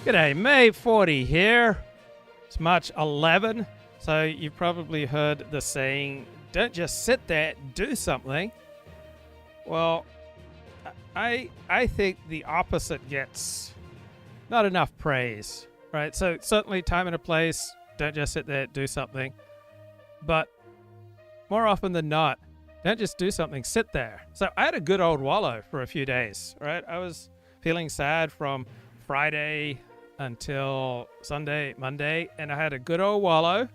G'day, May 40 here. It's March 11, so you've probably heard the saying, don't just sit there, do something. Well, I think the opposite gets not enough praise, right? So certainly time and a place, don't just sit there, do something. But more often than not, don't just do something, sit there. So I had a good old wallow for a few days, right? I was feeling sad from Friday until Sunday, Monday, and I had a good old wallow.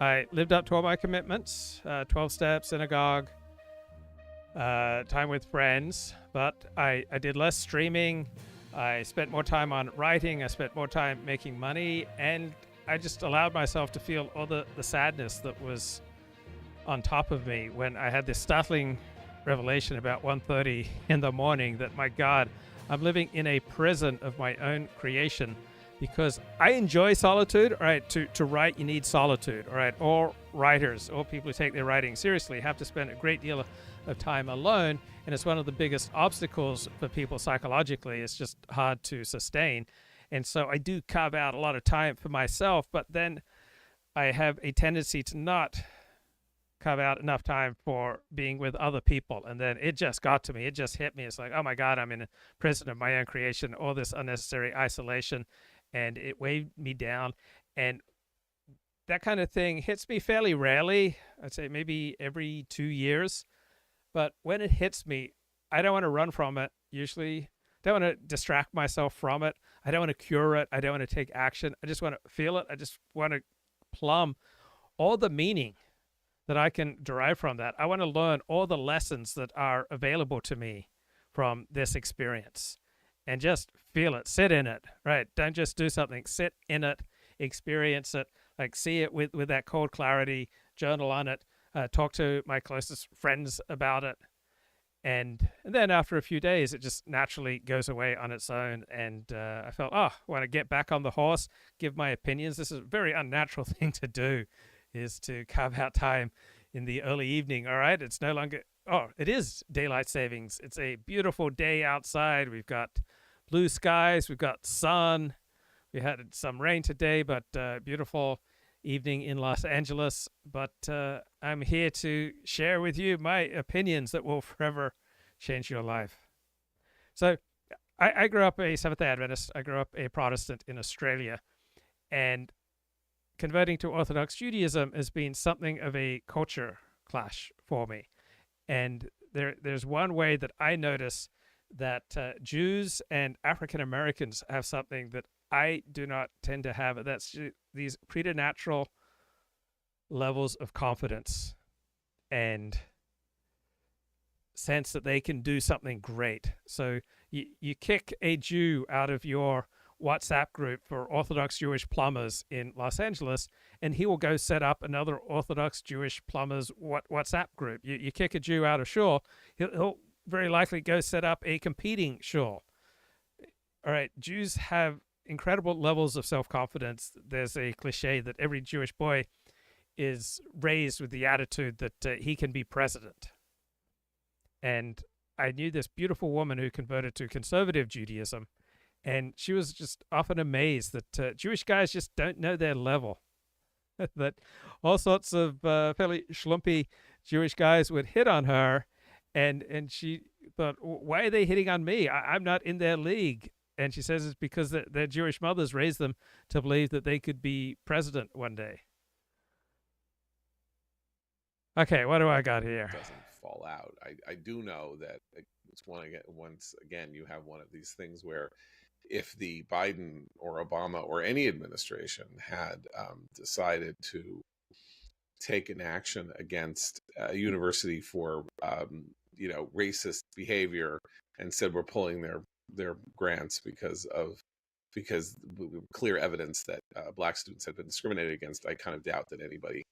I lived up to all my commitments, 12 steps, synagogue, time with friends, but I did less streaming. I spent more time on writing. I spent more time making money, and I just allowed myself to feel all the sadness that was on top of me when I had this startling revelation about 1:30 in the morning that, my God, I'm living in a prison of my own creation because I enjoy solitude. All right, to write, you need solitude. All right, all writers, all people who take their writing seriously have to spend a great deal of time alone, and it's one of the biggest obstacles for people psychologically. It's just hard to sustain. And so I do carve out a lot of time for myself, but then I have a tendency to not carve out enough time for being with other people. And then it just got to me. It just hit me. It's like, oh my God, I'm in a prison of my own creation, all this unnecessary isolation. And it weighed me down. And that kind of thing hits me fairly rarely. I'd say maybe every 2 years. But when it hits me, I don't want to run from it. Usually, don't want to distract myself from it. I don't want to cure it. I don't want to take action. I just want to feel it. I just want to plumb all the meaning that I can derive from that. I want to learn all the lessons that are available to me from this experience and just feel it, sit in it, right? Don't just do something, sit in it, experience it, like see it with that cold clarity, journal on it, talk to my closest friends about it. And then after a few days, it just naturally goes away on its own. And I felt, I want to get back on the horse, give my opinions. This is a very unnatural thing to do, is to carve out time in the early evening. All right, it's no longer, it is daylight savings. It's a beautiful day outside. We've got blue skies, we've got sun. We had some rain today, but beautiful evening in Los Angeles. But I'm here to share with you my opinions that will forever change your life. So I grew up a Seventh-day Adventist. I grew up a Protestant in Australia, and converting to Orthodox Judaism has been something of a culture clash for me. And there's one way that I notice that Jews and African Americans have something that I do not tend to have. That's these preternatural levels of confidence and sense that they can do something great. So you kick a Jew out of your WhatsApp group for Orthodox Jewish plumbers in Los Angeles, and he will go set up another Orthodox Jewish plumbers WhatsApp group. You kick a Jew out of Shul, he'll very likely go set up a competing Shul. All right, Jews have incredible levels of self-confidence. There's a cliche that every Jewish boy is raised with the attitude that he can be president. And I knew this beautiful woman who converted to conservative Judaism, and she was just often amazed that Jewish guys just don't know their level. That all sorts of fairly schlumpy Jewish guys would hit on her, and she thought, why are they hitting on me? I'm not in their league. And she says it's because their Jewish mothers raised them to believe that they could be president one day. Okay, what do I got here? It doesn't fall out. I do know that once again, you have one of these things where if the Biden or Obama or any administration had decided to take an action against a university for racist behavior and said we're pulling their grants because clear evidence that black students had been discriminated against, I kind of doubt that anybody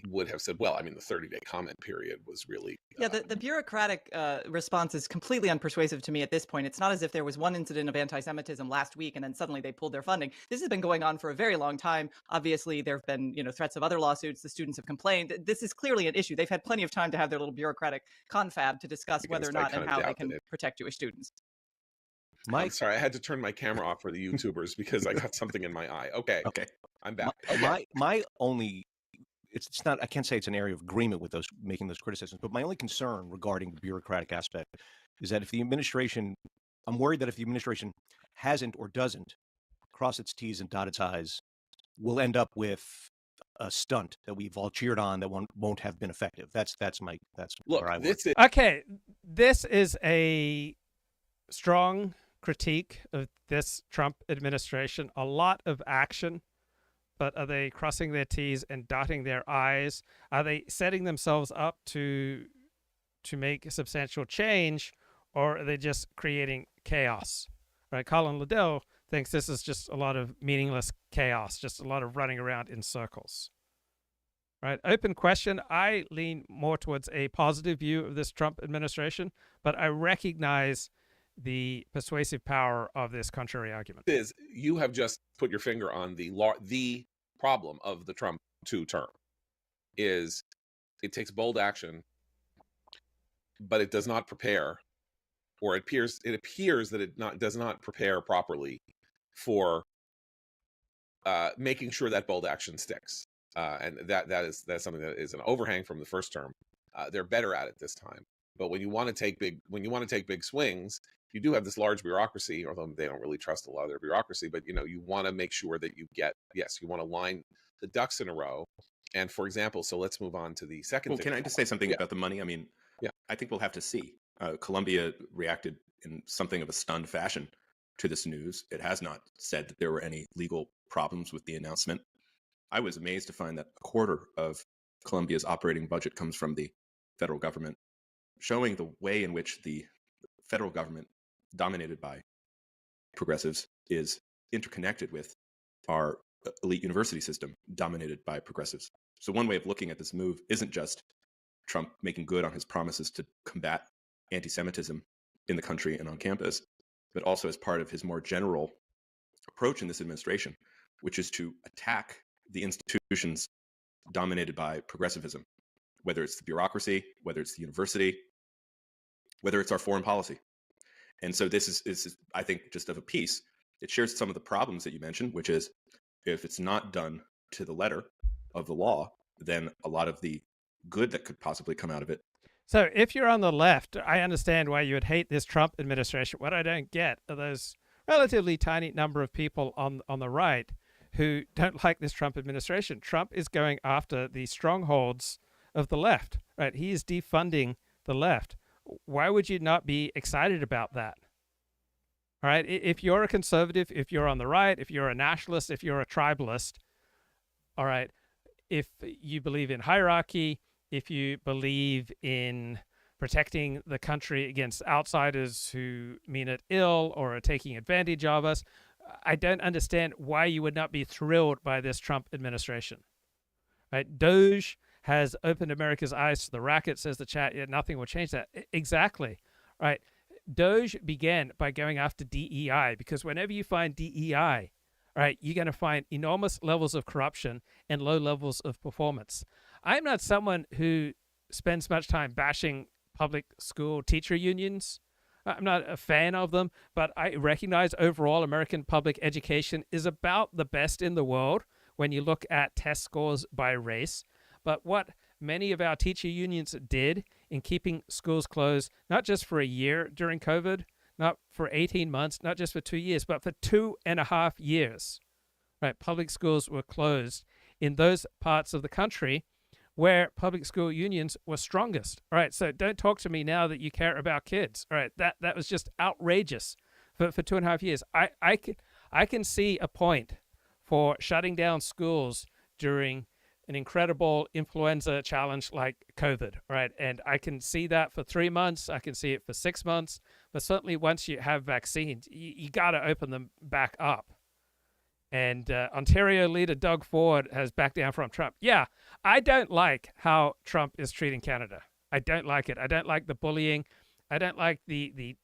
would have said, well, I mean, the 30-day comment period was really... The bureaucratic response is completely unpersuasive to me at this point. It's not as if there was one incident of anti-Semitism last week and then suddenly they pulled their funding. This has been going on for a very long time. Obviously, there have been threats of other lawsuits. The students have complained. This is clearly an issue. They've had plenty of time to have their little bureaucratic confab to discuss whether or not and how they can protect Jewish students. I'm sorry, I had to turn my camera off for the YouTubers because I got something in my eye. Okay, I'm back. My only, it's not, I can't say it's an area of agreement with those making those criticisms, but my only concern regarding the bureaucratic aspect is that if the administration, I'm worried that if the administration hasn't or doesn't cross its T's and dot its I's, we'll end up with a stunt that we've all cheered on that won't have been effective. That's Look, where I work. Okay, this is a strong critique of this Trump administration. A lot of action, but are they crossing their T's and dotting their I's? Are they setting themselves up to make a substantial change, or are they just creating chaos? Right? Colin Liddell thinks this is just a lot of meaningless chaos, just a lot of running around in circles. Right? Open question. I lean more towards a positive view of this Trump administration, but I recognize the persuasive power of this contrary argument. You have just put your finger on the problem of the Trump 2 term. Is it takes bold action, but it does not prepare, or it appears that it does not prepare properly for making sure that bold action sticks. And that's something that is an overhang from the first term. They're better at it this time. But when you want to take big swings, you do have this large bureaucracy, although they don't really trust a lot of their bureaucracy. But you want to make sure that you want to line the ducks in a row. And for example, so let's move on to the second. Well, can I just say something about the money? I mean, I think we'll have to see. Colombia reacted in something of a stunned fashion to this news. It has not said that there were any legal problems with the announcement. I was amazed to find that a quarter of Colombia's operating budget comes from the federal government, showing the way in which the federal government, dominated by progressives, is interconnected with our elite university system, dominated by progressives. So one way of looking at this move isn't just Trump making good on his promises to combat anti-Semitism in the country and on campus, but also as part of his more general approach in this administration, which is to attack the institutions dominated by progressivism, whether it's the bureaucracy, whether it's the university, whether it's our foreign policy. And so this is, I think, just of a piece. It shares some of the problems that you mentioned, which is if it's not done to the letter of the law, then a lot of the good that could possibly come out of it. So if you're on the left, I understand why you would hate this Trump administration. What I don't get are those relatively tiny number of people on the right who don't like this Trump administration. Trump is going after the strongholds of the left, right? He is defunding the left. Why would you not be excited about that? All right. If you're a conservative, if you're on the right, if you're a nationalist, if you're a tribalist, all right, if you believe in hierarchy, if you believe in protecting the country against outsiders who mean it ill or are taking advantage of us, I don't understand why you would not be thrilled by this Trump administration. Right? DOGE has opened America's eyes to the racket, says the chat, yet nothing will change that. Exactly. Right. DOGE began by going after DEI, because whenever you find DEI, right, you're going to find enormous levels of corruption and low levels of performance. I'm not someone who spends much time bashing public school teacher unions. I'm not a fan of them, but I recognize overall American public education is about the best in the world when you look at test scores by race. But what many of our teacher unions did in keeping schools closed, not just for a year during COVID, not for 18 months, not just for 2 years, but for 2.5 years, right? Public schools were closed in those parts of the country where public school unions were strongest. All right, so don't talk to me now that you care about kids. All right, that was just outrageous for 2.5 years. I can see a point for shutting down schools during an incredible influenza challenge like COVID, right? And I can see that for 3 months. I can see it for 6 months. But certainly once you have vaccines, you got to open them back up. And Ontario leader Doug Ford has backed down from Trump. Yeah, I don't like how Trump is treating Canada. I don't like it. I don't like the bullying. I don't like the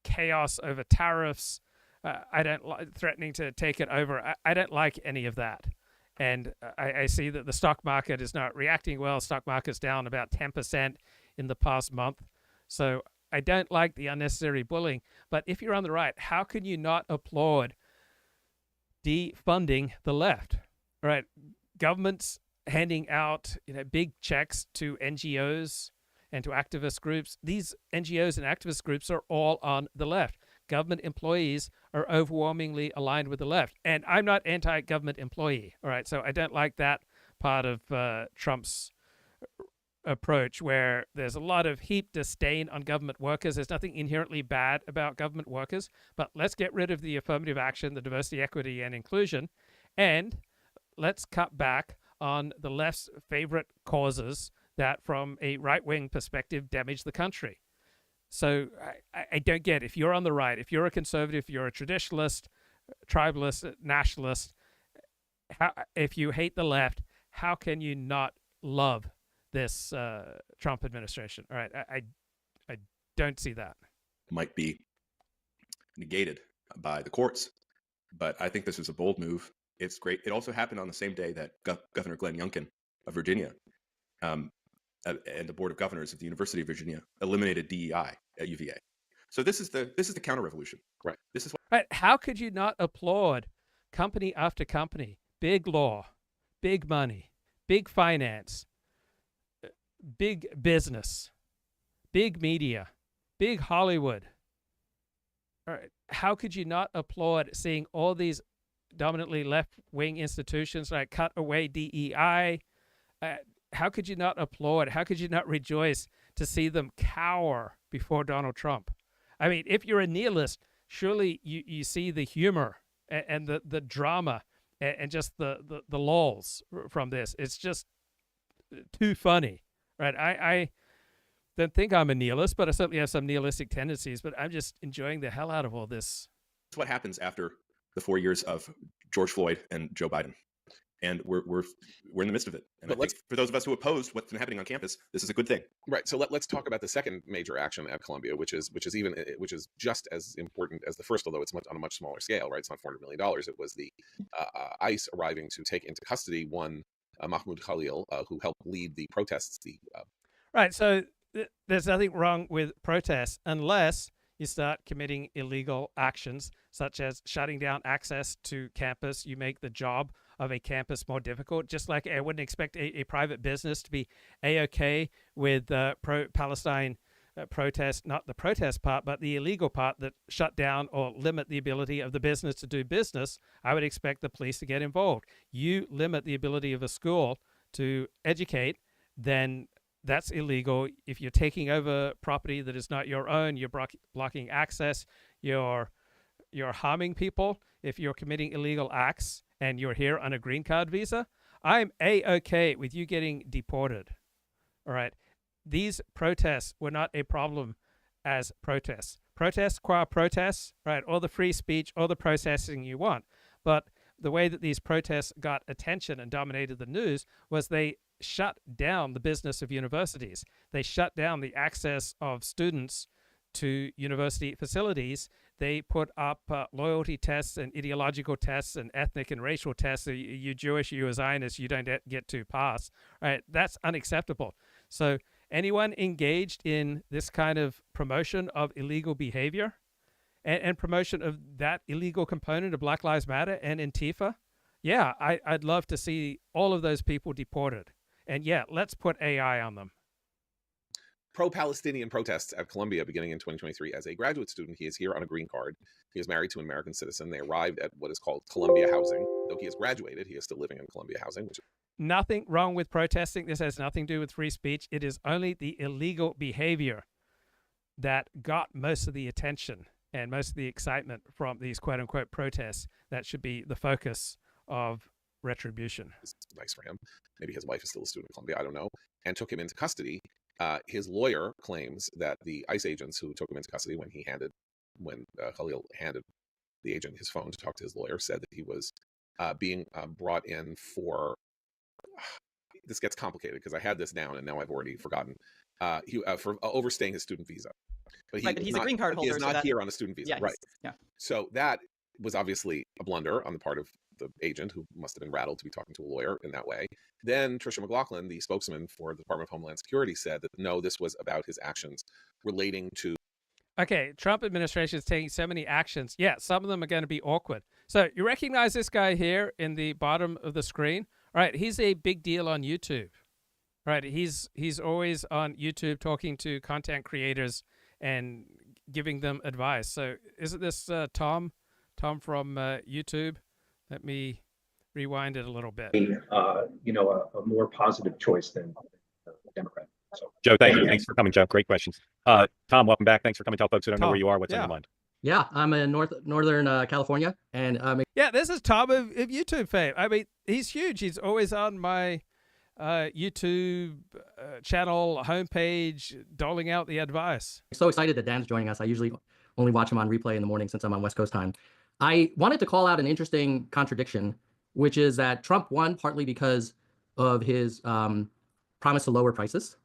chaos over tariffs. I don't like threatening to take it over. I don't like any of that. And I see that the stock market is not reacting well. Stock market's down about 10% in the past month. So I don't like the unnecessary bullying. But if you're on the right, how can you not applaud defunding the left? All right, governments handing out big checks to NGOs and to activist groups. These NGOs and activist groups are all on the left. Government employees are overwhelmingly aligned with the left. And I'm not anti-government employee. All right, so I don't like that part of Trump's approach, where there's a lot of heaped disdain on government workers. There's nothing inherently bad about government workers, but let's get rid of the affirmative action, the diversity, equity, and inclusion, and let's cut back on the left's favorite causes that, from a right-wing perspective, damage the country. So I don't get, if you're on the right, if you're a conservative, if you're a traditionalist, tribalist, nationalist, if you hate the left, how can you not love this Trump administration? All right, I don't see that. Might be negated by the courts, but I think this is a bold move. It's great. It also happened on the same day that Governor Glenn Youngkin of Virginia and the Board of Governors of the University of Virginia eliminated DEI at UVA. So this is the counter-revolution. Right. This is what. Right. How could you not applaud company after company, big law, big money, big finance, big business, big media, big Hollywood? All right. How could you not applaud seeing all these dominantly left-wing institutions like cut away DEI? How could you not applaud? How could you not rejoice to see them cower before Donald Trump? I mean, if you're a nihilist, surely you see the humor and the drama and just the lulls from this. It's just too funny, right? I don't think I'm a nihilist, but I certainly have some nihilistic tendencies, but I'm just enjoying the hell out of all this. It's what happens after the 4 years of George Floyd and Joe Biden. And we're in the midst of it. And but I think for those of us who opposed what's been happening on campus, this is a good thing. Right. So let's talk about the second major action at Columbia, which is just as important as the first, although it's on a much smaller scale. Right. It's not $400 million. It was the ICE arriving to take into custody one Mahmoud Khalil, who helped lead the protests. Right. So there's nothing wrong with protests unless you start committing illegal actions, such as shutting down access to campus. You make the job of a campus more difficult, just like I wouldn't expect a private business to be A-OK with pro-Palestine protests, not the protest part, but the illegal part that shut down or limit the ability of the business to do business. I would expect the police to get involved. You limit the ability of a school to educate, then that's illegal. If you're taking over property that is not your own, you're blocking access, you're harming people. If you're committing illegal acts and you're here on a green card visa, I'm A-OK with you getting deported. All right. These protests were not a problem as protests. Protests qua protests, right? All the free speech, all the processing you want. But the way that these protests got attention and dominated the news was they shut down the business of universities. They shut down the access of students to university facilities. They put up loyalty tests and ideological tests and ethnic and racial tests. So you Jewish, you a Zionist, you don't get to pass. Right? That's unacceptable. So anyone engaged in this kind of promotion of illegal behavior and promotion of that illegal component of Black Lives Matter and Antifa, yeah, I'd love to see all of those people deported. And yeah, let's put AI on them. Pro-Palestinian protests at Columbia beginning in 2023. As a graduate student, he is here on a green card. He is married to an American citizen. They arrived at what is called Columbia housing. Though he has graduated, he is still living in Columbia housing. Nothing wrong with protesting. This has nothing to do with free speech. It is only the illegal behavior that got most of the attention and most of the excitement from these quote-unquote protests that should be the focus of Retribution. It's nice for him. Maybe his wife is still a student at Columbia. I don't know. And took him into custody. His lawyer claims that the ICE agents who took him into custody when Khalil handed the agent his phone to talk to his lawyer said that he was being brought in for, this gets complicated because I had this down and now I've already forgotten, for overstaying his student visa. But he's a green card holder. He is not here on a student visa. Yeah, right. Yeah. So that was obviously a blunder on the part of the agent who must have been rattled to be talking to a lawyer in that way. Then Tricia McLaughlin, the spokesman for the Department of Homeland Security, said that no, this was about his actions relating to. Okay, Trump administration is taking so many actions. Yeah, some of them are going to be awkward. So you recognize this guy here in the bottom of the screen? All right, he's a big deal on YouTube. Right, he's always on YouTube talking to content creators and giving them advice. So isn't this Tom from YouTube? Let me rewind it a little bit. A more positive choice than the Democrat. So, Joe, thank you. Thanks for coming, Joe. Great questions. Tom, welcome back. Thanks for coming. Tell folks who don't know where you are what's on your mind. Yeah, I'm in northern California, and yeah, this is Tom of YouTube fame. I mean, he's huge. He's always on my YouTube channel homepage, doling out the advice. So excited that Dan's joining us. I usually only watch him on replay in the morning since I'm on West Coast time. I wanted to call out an interesting contradiction, which is that Trump won partly because of his promise to lower prices.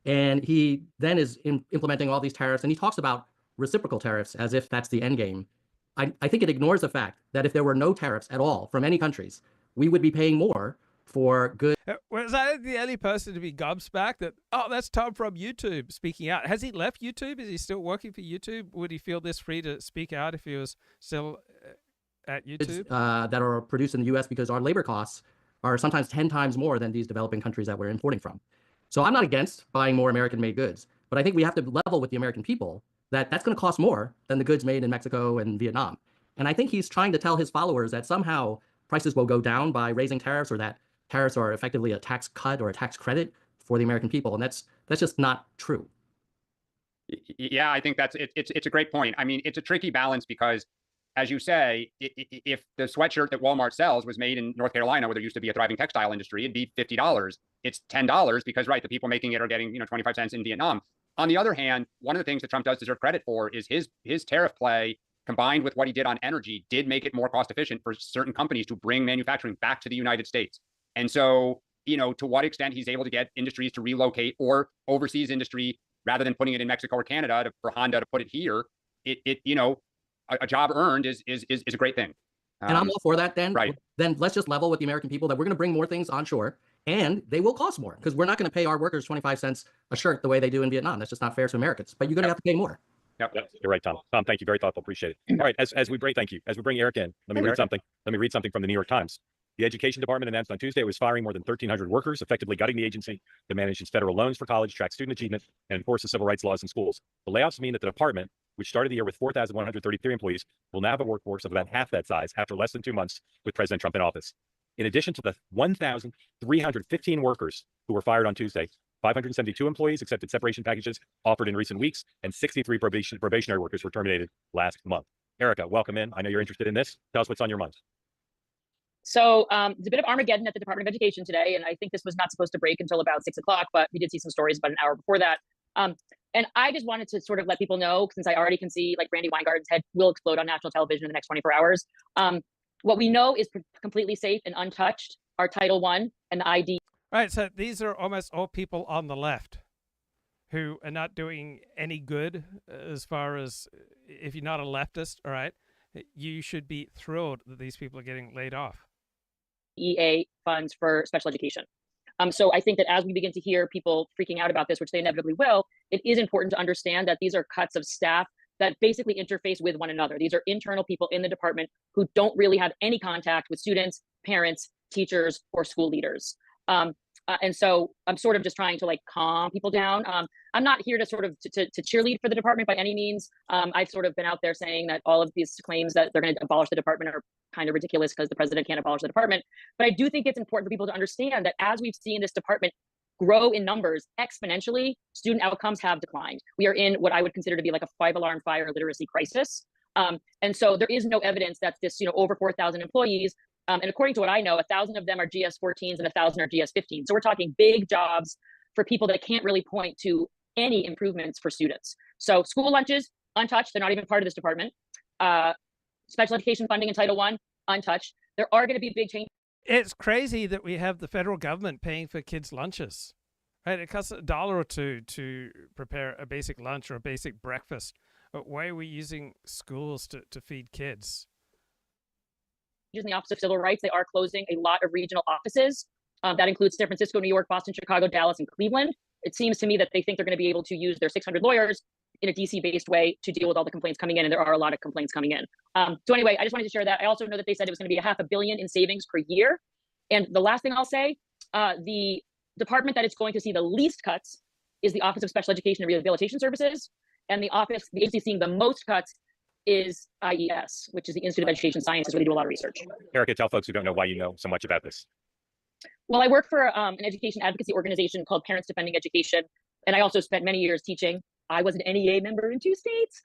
And he then is implementing all these tariffs, and he talks about reciprocal tariffs as if that's the end game. I think it ignores the fact that if there were no tariffs at all from any countries, we would be paying more for goods. Was I the only person to be gobsmacked that, oh, that's Tom from YouTube speaking out? Has he left YouTube? Is he still working for YouTube? Would he feel this free to speak out if he was still at YouTube? That are produced in the U.S. because our labor costs are sometimes 10 times more than these developing countries that we're importing from. So I'm not against buying more American-made goods, but I think we have to level with the American people that that's going to cost more than the goods made in Mexico and Vietnam. And I think he's trying to tell his followers that somehow prices will go down by raising tariffs, or that tariffs are effectively a tax cut or a tax credit for the American people. And that's just not true. Yeah, I think it's a great point. I mean, it's a tricky balance because, as you say, if the sweatshirt that Walmart sells was made in North Carolina, where there used to be a thriving textile industry, it'd be $50. It's $10 because, right, the people making it are getting 25 cents in Vietnam. On the other hand, one of the things that Trump does deserve credit for is his tariff play, combined with what he did on energy, did make it more cost efficient for certain companies to bring manufacturing back to the United States. And so, to what extent he's able to get industries to relocate, or overseas industry, rather than putting it in Mexico or Canada, for Honda to put it here, a job earned is a great thing. And I'm all for that, Dan. Right. Then let's just level with the American people that we're going to bring more things onshore, and they will cost more because we're not going to pay our workers 25 cents a shirt the way they do in Vietnam. That's just not fair to Americans. But you're going to have to pay more. Yep. You're right, Tom. Tom, thank you. Very thoughtful. Appreciate it. All right. As we bring Eric in, let me read something. Let me read something from the New York Times. The Education Department announced on Tuesday it was firing more than 1,300 workers, effectively gutting the agency to manage its federal loans for college, track student achievement, and enforce the civil rights laws in schools. The layoffs mean that the department, which started the year with 4,133 employees, will now have a workforce of about half that size after less than 2 months with President Trump in office. In addition to the 1,315 workers who were fired on Tuesday, 572 employees accepted separation packages offered in recent weeks, and 63 probationary workers were terminated last month. Erica, welcome in. I know you're interested in this. Tell us what's on your mind. So it's a bit of Armageddon at the Department of Education today, and I think this was not supposed to break until about 6 o'clock, but we did see some stories about an hour before that. And I just wanted to sort of let people know, since I already can see like Brandy Weingarten's head will explode on national television in the next 24 hours. What we know is completely safe and untouched are Title I and the ID. Right, so these are almost all people on the left who are not doing any good as far as, if you're not a leftist, all right, you should be thrilled that these people are getting laid off. EA funds for special education. So I think that as we begin to hear people freaking out about this, which they inevitably will, it is important to understand that these are cuts of staff that basically interface with one another. These are internal people in the department who don't really have any contact with students, parents, teachers, or school leaders. And so I'm sort of just trying to like calm people down. I'm not here to sort of to cheerlead for the department by any means. I've sort of been out there saying that all of these claims that they're going to abolish the department are kind of ridiculous because the president can't abolish the department. But I do think it's important for people to understand that as we've seen this department grow in numbers exponentially, student outcomes have declined. We are in what I would consider to be like a 5-alarm fire literacy crisis. And so there is no evidence that this, over 4,000 employees, and according to what I know, 1,000 of them are GS-14s and 1,000 are GS-15s. So we're talking big jobs for people that can't really point to any improvements for students. So school lunches, untouched. They're not even part of this department. Special education funding in Title I, untouched. There are going to be big changes. It's crazy that we have the federal government paying for kids' lunches. Right? It costs $1 or $2 to prepare a basic lunch or a basic breakfast. But why are we using schools to feed kids? in the Office of Civil Rights. They are closing a lot of regional offices. That includes San Francisco, New York, Boston, Chicago, Dallas, and Cleveland. It seems to me that they think they're going to be able to use their 600 lawyers in a DC-based way to deal with all the complaints coming in, and there are a lot of complaints coming in. So anyway, I just wanted to share that. I also know that they said it was going to be $500 million in savings per year. And the last thing I'll say, the department that is going to see the least cuts is the Office of Special Education and Rehabilitation Services, and the agency seeing the most cuts is IES, which is the Institute of Education Sciences, where they do a lot of research. Erica, tell folks who don't know why you know so much about this. Well, I work for an education advocacy organization called Parents Defending Education, and I also spent many years teaching. I was an NEA member in 2 states.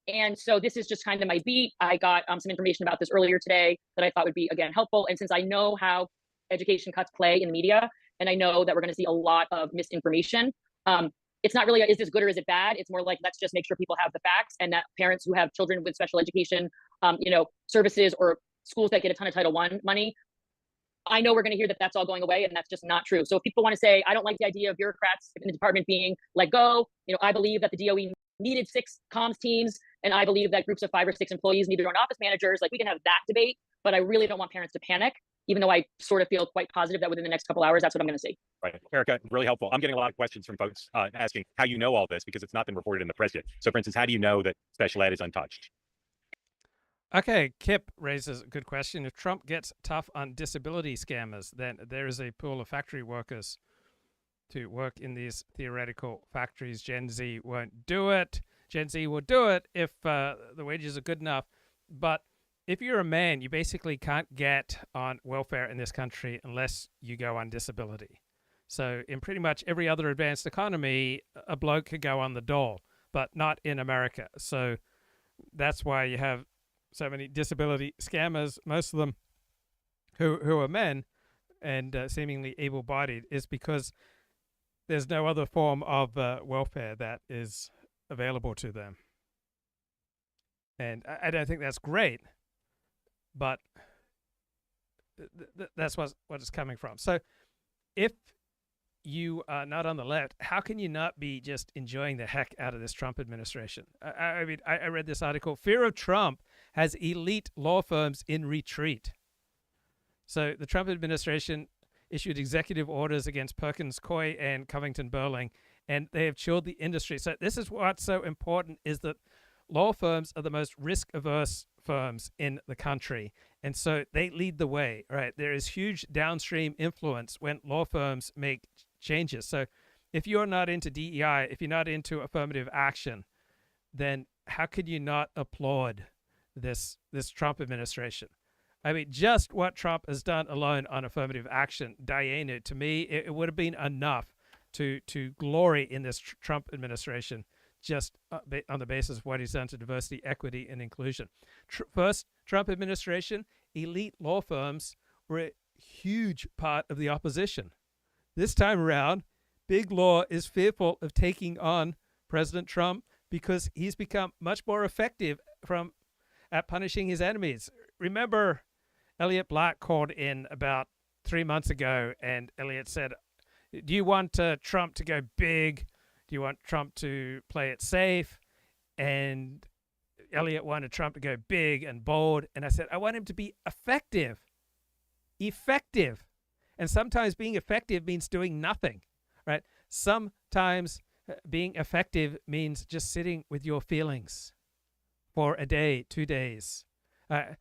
And so this is just kind of my beat. I got some information about this earlier today that I thought would be, again, helpful. And since I know how education cuts play in the media, and I know that we're going to see a lot of misinformation, it's not really, is this good or is it bad? It's more like, let's just make sure people have the facts, and that parents who have children with special education, services, or schools that get a ton of Title I money, I know we're going to hear that that's all going away, and that's just not true. So if people want to say, I don't like the idea of bureaucrats in the department being let go, I believe that the DOE needed 6 comms teams, and I believe that groups of 5 or 6 employees need their own office managers. Like, we can have that debate, but I really don't want parents to panic, even though I sort of feel quite positive that within the next couple hours, that's what I'm going to see. Right. Erica, really helpful. I'm getting a lot of questions from folks asking how you know all this, because it's not been reported in the press yet. So for instance, how do you know that special ed is untouched? Okay, Kip raises a good question. If Trump gets tough on disability scammers, then there is a pool of factory workers to work in these theoretical factories. Gen Z won't do it. Gen Z will do it if the wages are good enough. But if you're a man, you basically can't get on welfare in this country unless you go on disability. So in pretty much every other advanced economy, a bloke could go on the dole, but not in America. So that's why you have so many disability scammers, most of them who are men and seemingly able-bodied, is because there's no other form of welfare that is available to them. And I don't think that's great, but that's what it's coming from. So if you are not on the left, how can you not be just enjoying the heck out of this Trump administration? I mean, I read this article. Fear of Trump has elite law firms in retreat. So the Trump administration issued executive orders against Perkins, Coie, and Covington, Burling, and they have chilled the industry. So this is what's so important, is that law firms are the most risk-averse firms in the country. And so they lead the way, right? There is huge downstream influence when law firms make changes. So if you're not into DEI, if you're not into affirmative action, then how could you not applaud this Trump administration? I mean, just what Trump has done alone on affirmative action, Darién, to me, it would have been enough to glory in this Trump administration, just on the basis of what he's done to diversity, equity, and inclusion. First Trump administration, elite law firms were a huge part of the opposition. This time around, big law is fearful of taking on President Trump because he's become much more effective at punishing his enemies. Remember, Elliott Blatt called in about 3 months ago, and Elliott said, do you want Trump to go big? Do you want Trump to play it safe? And Elliott wanted Trump to go big and bold. And I said, I want him to be effective. Effective. And sometimes being effective means doing nothing, right? Sometimes being effective means just sitting with your feelings for a day, 2 days.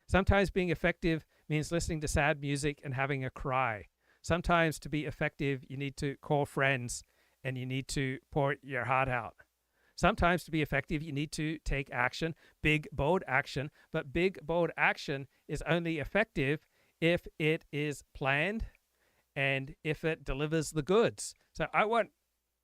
Sometimes being effective means listening to sad music and having a cry. Sometimes to be effective, you need to call friends and you need to pour your heart out. Sometimes to be effective, you need to take action, big, bold action. But big, bold action is only effective if it is planned and if it delivers the goods. So I want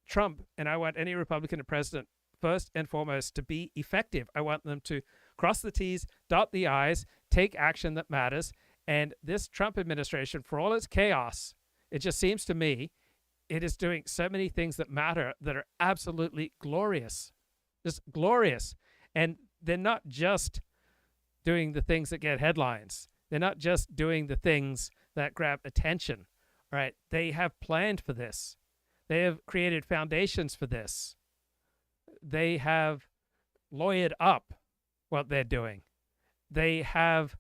Trump and I want any Republican president, first and foremost, to be effective. I want them to cross the T's, dot the I's, take action that matters. And this Trump administration, for all its chaos, it just seems to me, it is doing so many things that matter that are absolutely glorious, just glorious. And they're not just doing the things that get headlines. They're not just doing the things that grab attention, right? They have planned for this. They have created foundations for this. They have lawyered up what they're doing. They have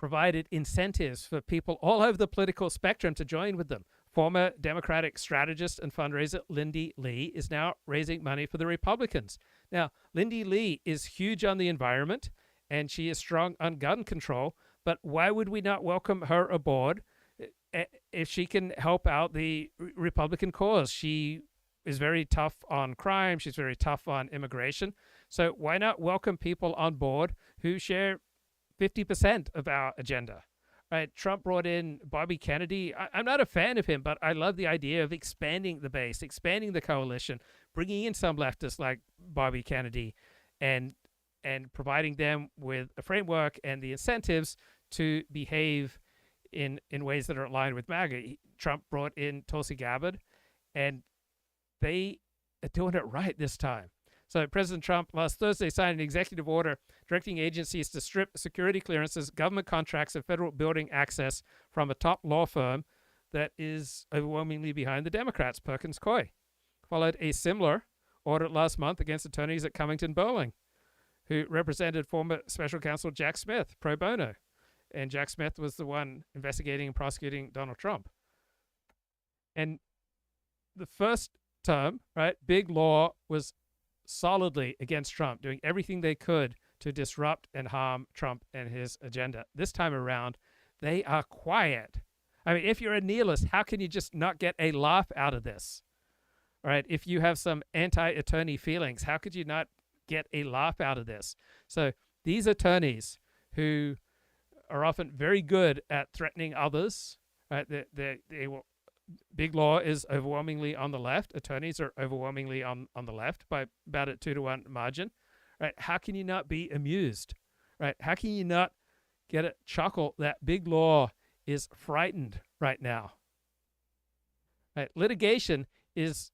provided incentives for people all over the political spectrum to join with them. Former Democratic strategist and fundraiser Lindy Lee is now raising money for the Republicans. Now, Lindy Lee is huge on the environment, and she is strong on gun control, but why would we not welcome her aboard if she can help out the Republican cause? She is very tough on crime. She's very tough on immigration. So why not welcome people on board who share 50% of our agenda? Right? Trump brought in Bobby Kennedy. I'm not a fan of him, but I love the idea of expanding the base, expanding the coalition, bringing in some leftists like Bobby Kennedy, and providing them with a framework and the incentives to behave in ways that are aligned with MAGA. Trump brought in Tulsi Gabbard, and they are doing it right this time. So President Trump last Thursday signed an executive order directing agencies to strip security clearances, government contracts, and federal building access from a top law firm that is overwhelmingly behind the Democrats, Perkins Coie. Followed a similar order last month against attorneys at Covington Burling, who represented former special counsel Jack Smith pro bono. And Jack Smith was the one investigating and prosecuting Donald Trump. And the first term, right, big law was solidly against Trump, doing everything they could to disrupt and harm Trump and his agenda. This time around, they are quiet. I mean, if you're a nihilist, how can you just not get a laugh out of this? All right, if you have some anti-attorney feelings, how could you not get a laugh out of this? So these attorneys who are often very good at threatening others, right? They will. Big law is overwhelmingly on the left. Attorneys are overwhelmingly on the left by about a 2-to-1 margin. Right? How can you not be amused? Right? How can you not get a chuckle that big law is frightened right now? Right? Litigation is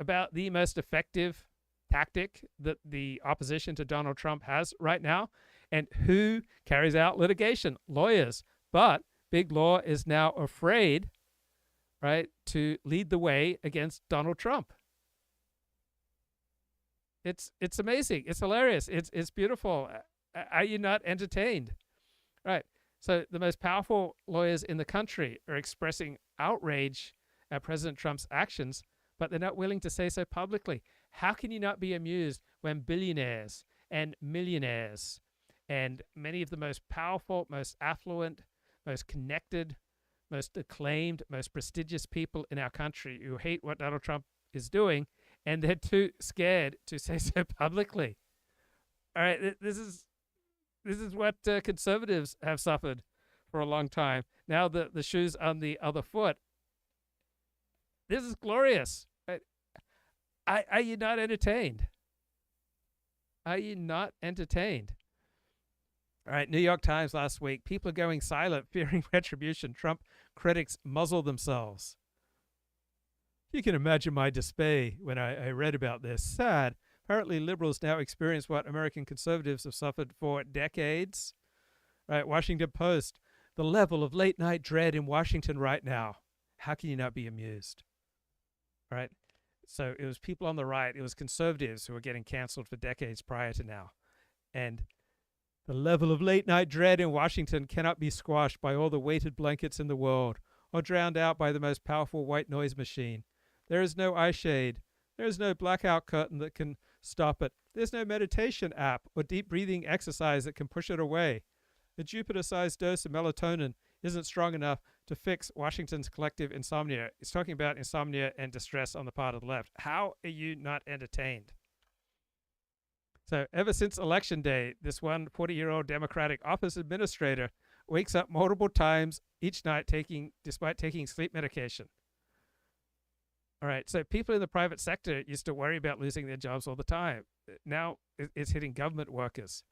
about the most effective tactic that the opposition to Donald Trump has right now. And who carries out litigation? Lawyers. But big law is now afraid, right, to lead the way against Donald Trump. It's amazing. It's hilarious. It's beautiful. Are you not entertained? Right. So the most powerful lawyers in the country are expressing outrage at President Trump's actions, but they're not willing to say so publicly. How can you not be amused when billionaires and millionaires and many of the most powerful, most affluent, most connected, most acclaimed, most prestigious people in our country who hate what Donald Trump is doing, and they're too scared to say so publicly? All right, this is what conservatives have suffered for a long time. Now the shoe's on the other foot. This is glorious. Right? Are you not entertained? Are you not entertained? All right, New York Times last week. People are going silent, fearing retribution. Trump critics muzzle themselves. You can imagine my dismay when I read about this. Sad. Apparently, liberals now experience what American conservatives have suffered for decades. Right, Washington Post. The level of late-night dread in Washington right now. How can you not be amused? All right, so it was people on the right. It was conservatives who were getting canceled for decades prior to now. And the level of late-night dread in Washington cannot be squashed by all the weighted blankets in the world or drowned out by the most powerful white noise machine. There is no eye shade. There is no blackout curtain that can stop it. There's no meditation app or deep breathing exercise that can push it away. A Jupiter-sized dose of melatonin isn't strong enough to fix Washington's collective insomnia. It's talking about insomnia and distress on the part of the left. How are you not entertained? So ever since Election Day, this one 40-year-old Democratic office administrator wakes up multiple times each night despite taking sleep medication. All right, so people in the private sector used to worry about losing their jobs all the time. Now it's hitting government workers.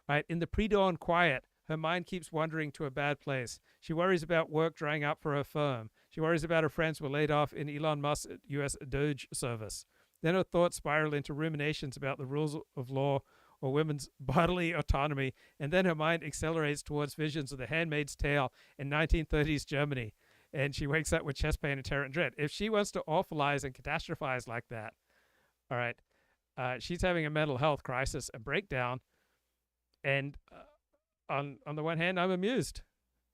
All right, in the pre-dawn quiet, her mind keeps wandering to a bad place. She worries about work drying up for her firm. She worries about her friends who were laid off in Elon Musk's U.S. DOGE service. Then her thoughts spiral into ruminations about the rules of law or women's bodily autonomy, and then her mind accelerates towards visions of The Handmaid's Tale in 1930s Germany, and she wakes up with chest pain and terror and dread. If she wants to awfulize and catastrophize like that, all right, she's having a mental health crisis, a breakdown, and on the one hand, I'm amused.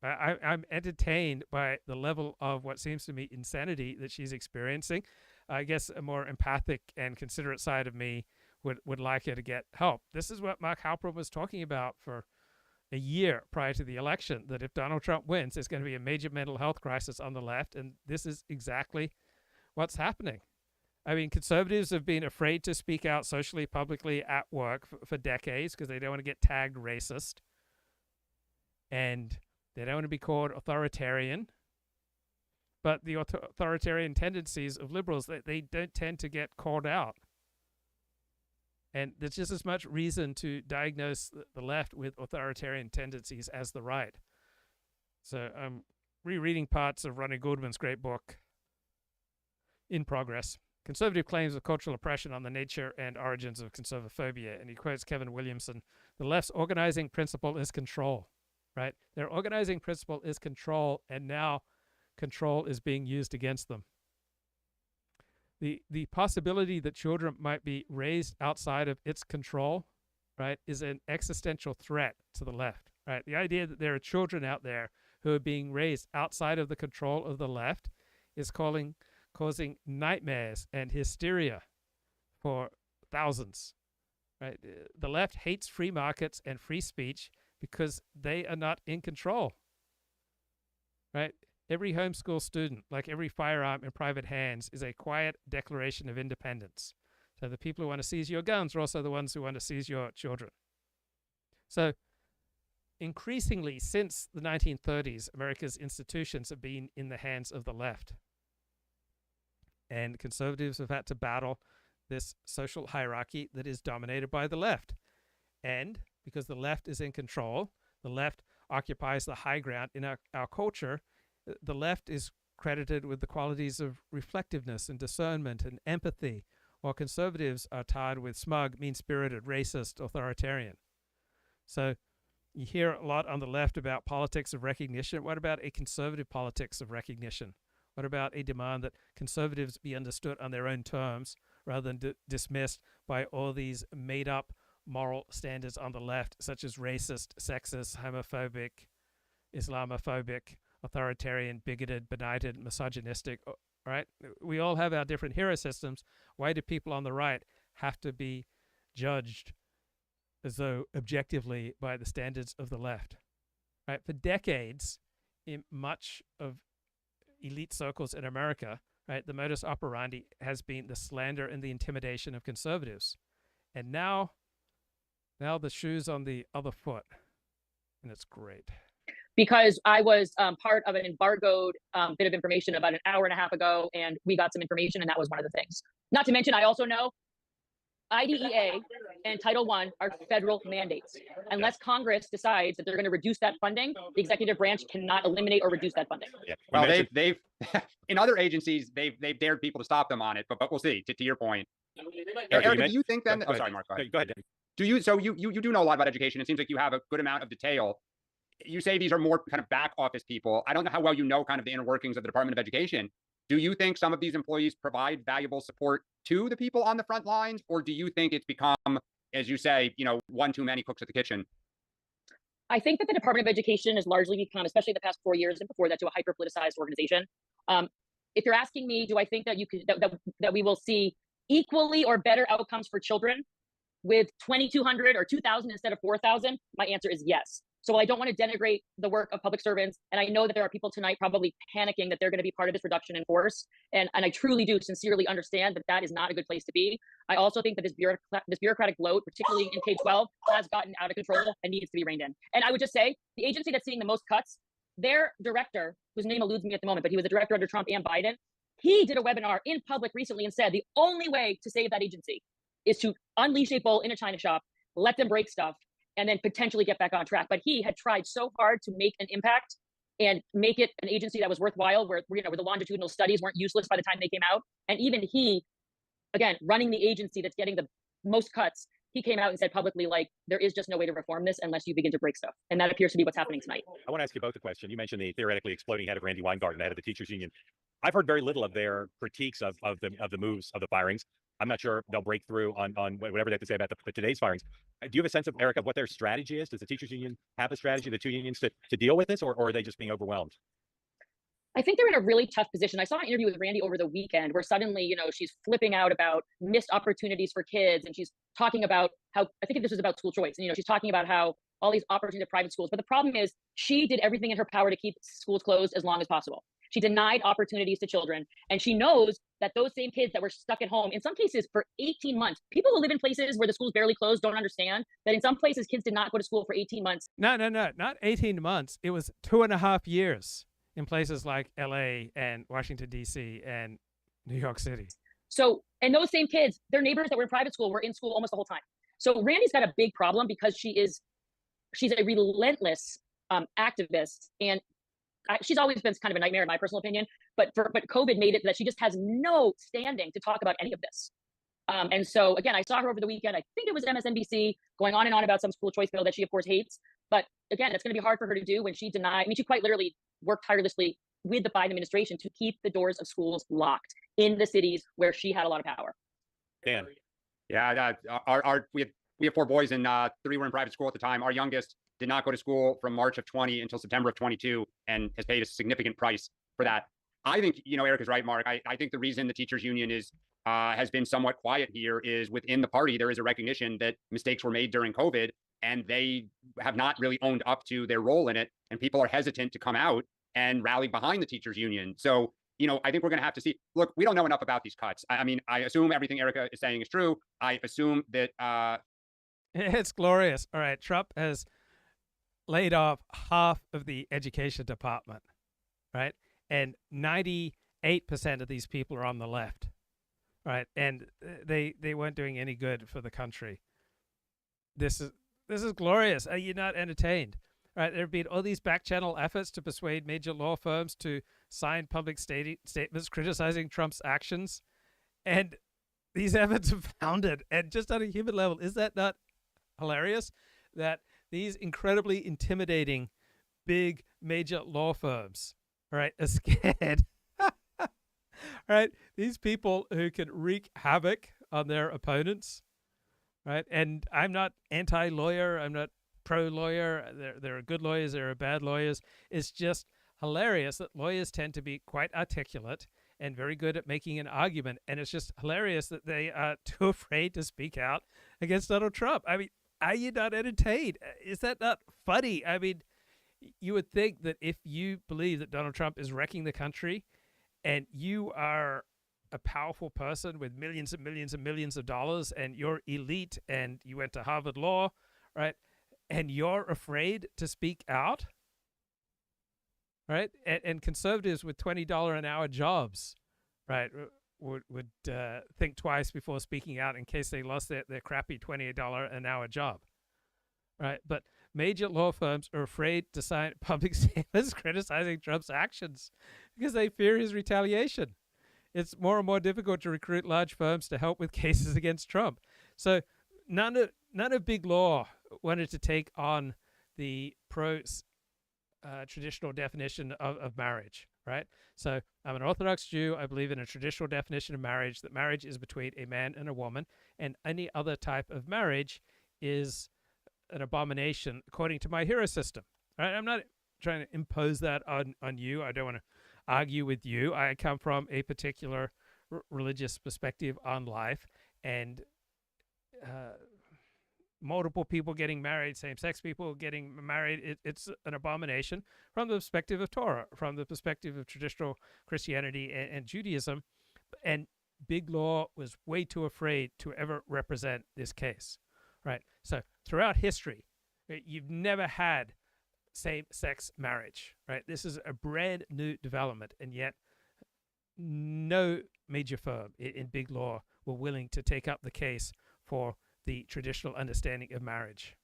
I'm entertained by the level of what seems to me insanity that she's experiencing. I guess a more empathic and considerate side of me would like her to get help. This is what Mark Halperin was talking about for a year prior to the election, that if Donald Trump wins, there's going to be a major mental health crisis on the left, and this is exactly what's happening. I mean, conservatives have been afraid to speak out socially, publicly, at work for decades because they don't want to get tagged racist, and they don't want to be called authoritarian. But the authoritarian tendencies of liberals, they don't tend to get called out. And there's just as much reason to diagnose the left with authoritarian tendencies as the right. So I'm rereading parts of Ronnie Goodman's great book, In Progress, Conservative Claims of Cultural Oppression on the Nature and Origins of Conservaphobia. And he quotes Kevin Williamson, the left's organizing principle is control, right? Their organizing principle is control, and now control is being used against them. The possibility that children might be raised outside of its control, right, is an existential threat to the left, right? The idea that there are children out there who are being raised outside of the control of the left is causing nightmares and hysteria for thousands, right? The left hates free markets and free speech because they are not in control, right? Every homeschool student, like every firearm in private hands, is a quiet declaration of independence. So the people who want to seize your guns are also the ones who want to seize your children. So increasingly, since the 1930s, America's institutions have been in the hands of the left. And conservatives have had to battle this social hierarchy that is dominated by the left. And because the left is in control, the left occupies the high ground in our culture, the left is credited with the qualities of reflectiveness and discernment and empathy, while conservatives are tied with smug, mean-spirited, racist, authoritarian. So you hear a lot on the left about politics of recognition. What about a conservative politics of recognition? What about a demand that conservatives be understood on their own terms rather than dismissed by all these made-up moral standards on the left, such as racist, sexist, homophobic, Islamophobic, authoritarian, bigoted, benighted, misogynistic, right? We all have our different hero systems. Why do people on the right have to be judged as though objectively by the standards of the left, right? For decades, in much of elite circles in America, right, the modus operandi has been the slander and the intimidation of conservatives. And now the shoe's on the other foot, and it's great. Because I was part of an embargoed bit of information about an hour and a half ago, and we got some information, and that was one of the things. Not to mention, I also know IDEA and Title I are federal mandates. Unless Congress decides that they're going to reduce that funding, the executive branch cannot eliminate or reduce that funding. Yeah. Well, they've in other agencies, they've dared people to stop them on it, but we'll see. To your point, Eric, do you think then? Oh, sorry, Mark. Go ahead. Do you? So you do know a lot about education. It seems like you have a good amount of detail. You say these are more kind of back office people. I don't know how well you know kind of the inner workings of the Department of Education. Do you think some of these employees provide valuable support to the people on the front lines, or do you think it's become, as you say, one too many cooks at the kitchen? I think that the Department of Education has largely become, especially the past 4 years and before that, to a hyper-politicized organization. If you're asking me, do I think that that we will see equally or better outcomes for children with 2,200 or 2,000 instead of 4,000? My answer is yes. So I don't want to denigrate the work of public servants. And I know that there are people tonight probably panicking that they're going to be part of this reduction in force. And I truly do sincerely understand that that is not a good place to be. I also think that this bureaucratic load, particularly in K-12, has gotten out of control and needs to be reined in. And I would just say the agency that's seeing the most cuts, their director, whose name eludes me at the moment, but he was a director under Trump and Biden, he did a webinar in public recently and said the only way to save that agency is to unleash a bull in a china shop, let them break stuff, and then potentially get back on track. But he had tried so hard to make an impact and make it an agency that was worthwhile, where the longitudinal studies weren't useless by the time they came out. And even he, again, running the agency that's getting the most cuts, he came out and said publicly, like, there is just no way to reform this unless you begin to break stuff. And that appears to be what's happening tonight. I want to ask you both a question. You mentioned the theoretically exploding head of Randy Weingarten, head of the teachers union. I've heard very little of their critiques of the moves, of the firings. I'm not sure they'll break through on whatever they have to say about today's firings. Do you have a sense of, Erica, of what their strategy is? Does the teachers union have a strategy, the two unions, to deal with this, or are they just being overwhelmed? I think they're in a really tough position. I saw an interview with Randy over the weekend where suddenly, she's flipping out about missed opportunities for kids. And she's talking about how, I think this was about school choice. And, she's talking about how all these opportunities at private schools. But the problem is she did everything in her power to keep schools closed as long as possible. She denied opportunities to children. And she knows that those same kids that were stuck at home, in some cases for 18 months, people who live in places where the schools barely closed don't understand that in some places kids did not go to school for 18 months. No, not 18 months. It was 2.5 years in places like LA and Washington, D.C. and New York City. So, and those same kids, their neighbors that were in private school were in school almost the whole time. So Randy's got a big problem because she's a relentless activist, and she's always been kind of a nightmare in my personal opinion, but COVID made it that she just has no standing to talk about any of this. And so again, I saw her over the weekend, I think it was MSNBC, going on and on about some school choice bill that she of course hates. But again, it's going to be hard for her to do when she she quite literally worked tirelessly with the Biden administration to keep the doors of schools locked in the cities where she had a lot of power. Dan. Yeah, we have 4 boys and 3 were in private school at the time. Our youngest did not go to school from March of 20 until September of 22 and has paid a significant price for that. I think, Erica's right, Mark. I think the reason the teachers union has been somewhat quiet here is within the party, there is a recognition that mistakes were made during COVID and they have not really owned up to their role in it. And people are hesitant to come out and rally behind the teachers union. So, I think we're going to have to see. Look, we don't know enough about these cuts. I mean, I assume everything Erica is saying is true. I assume that it's glorious. All right, Trump has laid off half of the education department, right? And 98% of these people are on the left, right? And they weren't doing any good for the country. This is glorious. Are you not entertained? Right? There have been all these back-channel efforts to persuade major law firms to sign public statements criticizing Trump's actions, and these efforts have founded. And just on a human level, is that not hilarious? That these incredibly intimidating big major law firms, right, are scared. Right? These people who can wreak havoc on their opponents, right? And I'm not anti-lawyer. I'm not pro-lawyer. There are good lawyers. There are bad lawyers. It's just hilarious that lawyers tend to be quite articulate and very good at making an argument. And it's just hilarious that they are too afraid to speak out against Donald Trump. I mean, are you not entertained? Is that not funny? I mean, you would think that if you believe that Donald Trump is wrecking the country and you are a powerful person with millions and millions and millions of dollars and you're elite and you went to Harvard Law, right? And you're afraid to speak out, right? And conservatives with $20 an hour jobs, right, would think twice before speaking out in case they lost their crappy $28 an hour job, right? But major law firms are afraid to sign public statements criticizing Trump's actions because they fear his retaliation. It's more and more difficult to recruit large firms to help with cases against Trump. So none of big law wanted to take on the traditional definition of marriage, right? So I'm an Orthodox Jew. I believe in a traditional definition of marriage, that marriage is between a man and a woman, and any other type of marriage is an abomination according to my hero system, right? I'm not trying to impose that on you. I don't want to argue with you. I come from a particular religious perspective on life, and multiple people getting married, same-sex people getting married, it's an abomination from the perspective of Torah, from the perspective of traditional Christianity and Judaism. And big law was way too afraid to ever represent this case, right? So throughout history, you've never had same-sex marriage, right? This is a brand new development, and yet no major firm in big law were willing to take up the case for the traditional understanding of marriage.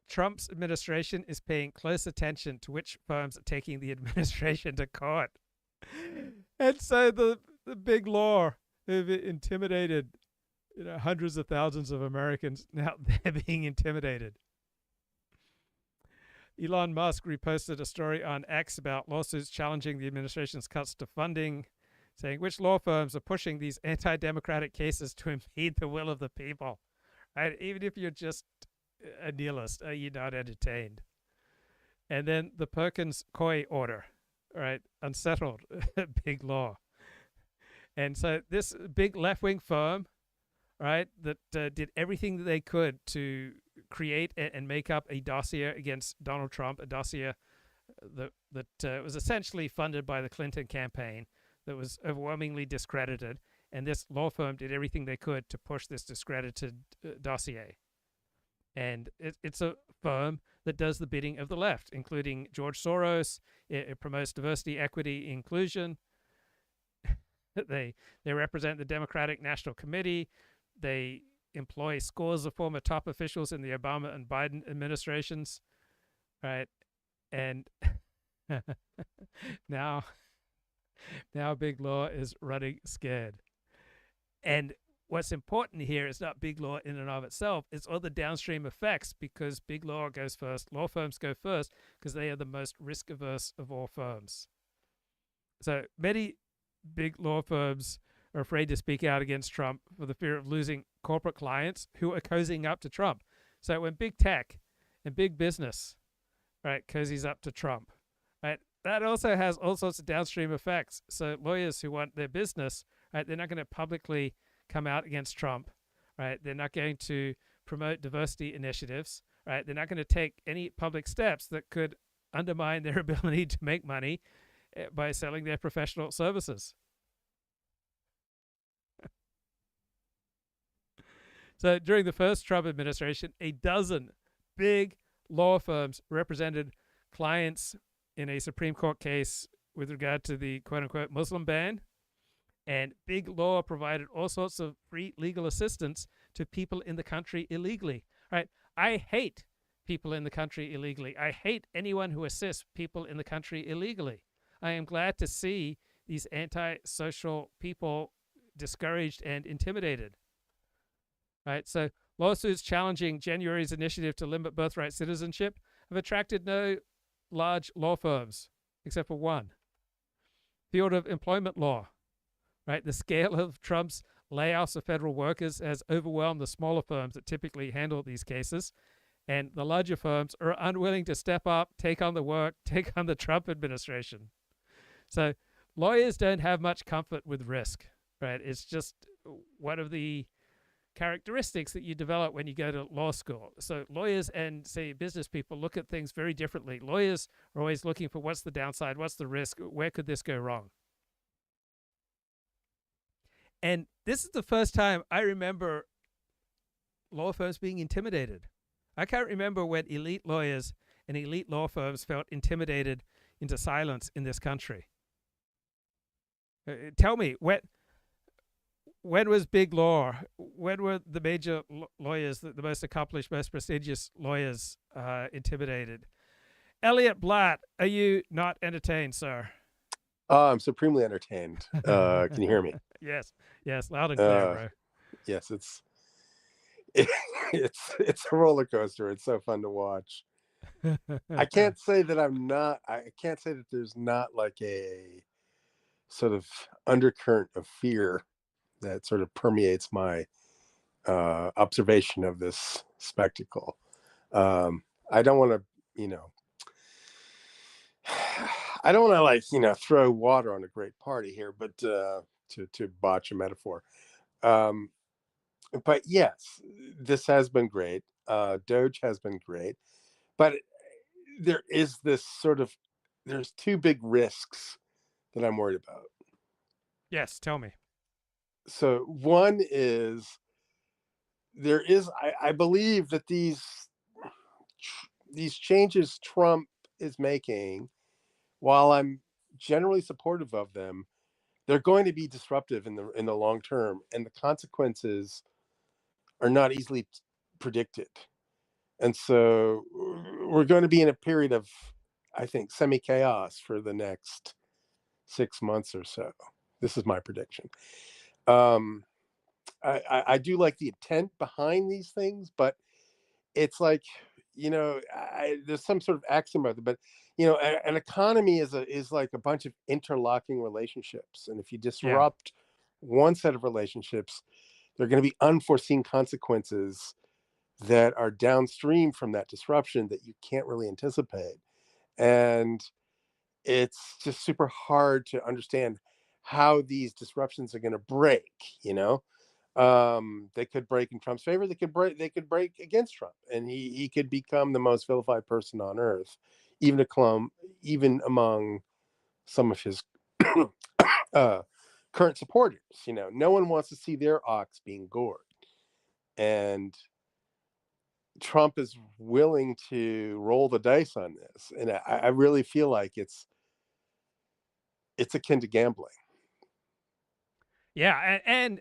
Trump's administration is paying close attention to which firms are taking the administration to court. And so the big law who've intimidated hundreds of thousands of Americans, now they're being intimidated. Elon Musk reposted a story on X about lawsuits challenging the administration's cuts to funding, saying which law firms are pushing these anti-democratic cases to impede the will of the people. Right? Even if you're just a nihilist, you're not entertained. And then the Perkins Coie order, right? Unsettled, big law. And so this big left-wing firm, right, that did everything that they could to create and make up a dossier against Donald Trump, a dossier that was essentially funded by the Clinton campaign, that was overwhelmingly discredited. And this law firm did everything they could to push this discredited dossier. And it's a firm that does the bidding of the left, including George Soros. It promotes diversity, equity, inclusion. They represent the Democratic National Committee. They employ scores of former top officials in the Obama and Biden administrations, right? And now Big Law is running scared. And what's important here is not Big Law in and of itself, it's all the downstream effects, because Big Law goes first, law firms go first, because they are the most risk-averse of all firms. So many big law firms are afraid to speak out against Trump for the fear of losing corporate clients who are cozying up to Trump. So when big tech and big business, right, cozies up to Trump, right, that also has all sorts of downstream effects. So lawyers who want their business, right, they're not going to publicly come out against Trump, right? They're not going to promote diversity initiatives, right? They're not going to take any public steps that could undermine their ability to make money by selling their professional services. So during the first Trump administration, a dozen big law firms represented clients in a Supreme Court case with regard to the quote-unquote Muslim ban. And Big Law provided all sorts of free legal assistance to people in the country illegally. Right? I hate people in the country illegally. I hate anyone who assists people in the country illegally. I am glad to see these anti-social people discouraged and intimidated. Right? So lawsuits challenging January's initiative to limit birthright citizenship have attracted no large law firms, except for one. Field of employment law. Right? The scale of Trump's layoffs of federal workers has overwhelmed the smaller firms that typically handle these cases. And the larger firms are unwilling to step up, take on the work, take on the Trump administration. So lawyers don't have much comfort with risk, right? It's just one of the characteristics that you develop when you go to law school. So lawyers and, say, business people look at things very differently. Lawyers are always looking for what's the downside, what's the risk, where could this go wrong? And this is the first time I remember law firms being intimidated. I can't remember when elite lawyers and elite law firms felt intimidated into silence in this country. Tell me, when was Big Law? When were the major lawyers, the most accomplished, most prestigious lawyers, intimidated? Elliott Blatt, are you not entertained, sir? I'm supremely entertained. Can you hear me? Yes, loud and clear, bro. Yes, it's a roller coaster. It's so fun to watch. I can't say that there's not like a sort of undercurrent of fear that sort of permeates my observation of this spectacle. I don't want to throw water on a great party here, but to botch a metaphor. But yes, this has been great. DOGE has been great, but there is there's two big risks that I'm worried about. Yes, tell me. So one is I believe that these changes Trump is making, while I'm generally supportive of them, they're going to be disruptive in the long term, and the consequences are not easily predicted. And so we're going to be in a period of, I think, semi-chaos for the next 6 months or so. This is my prediction. I do like the intent behind these things, but it's like, there's some sort of axiom about it, but an economy is like a bunch of interlocking relationships, and if you disrupt one set of relationships, there are going to be unforeseen consequences that are downstream from that disruption that you can't really anticipate. And it's just super hard to understand how these disruptions are going to break. They could break in Trump's favor. They could break against Trump, and he could become the most vilified person on earth, even among some of his current supporters. No one wants to see their ox being gored, and Trump is willing to roll the dice on this, and I really feel like it's akin to gambling. Yeah, and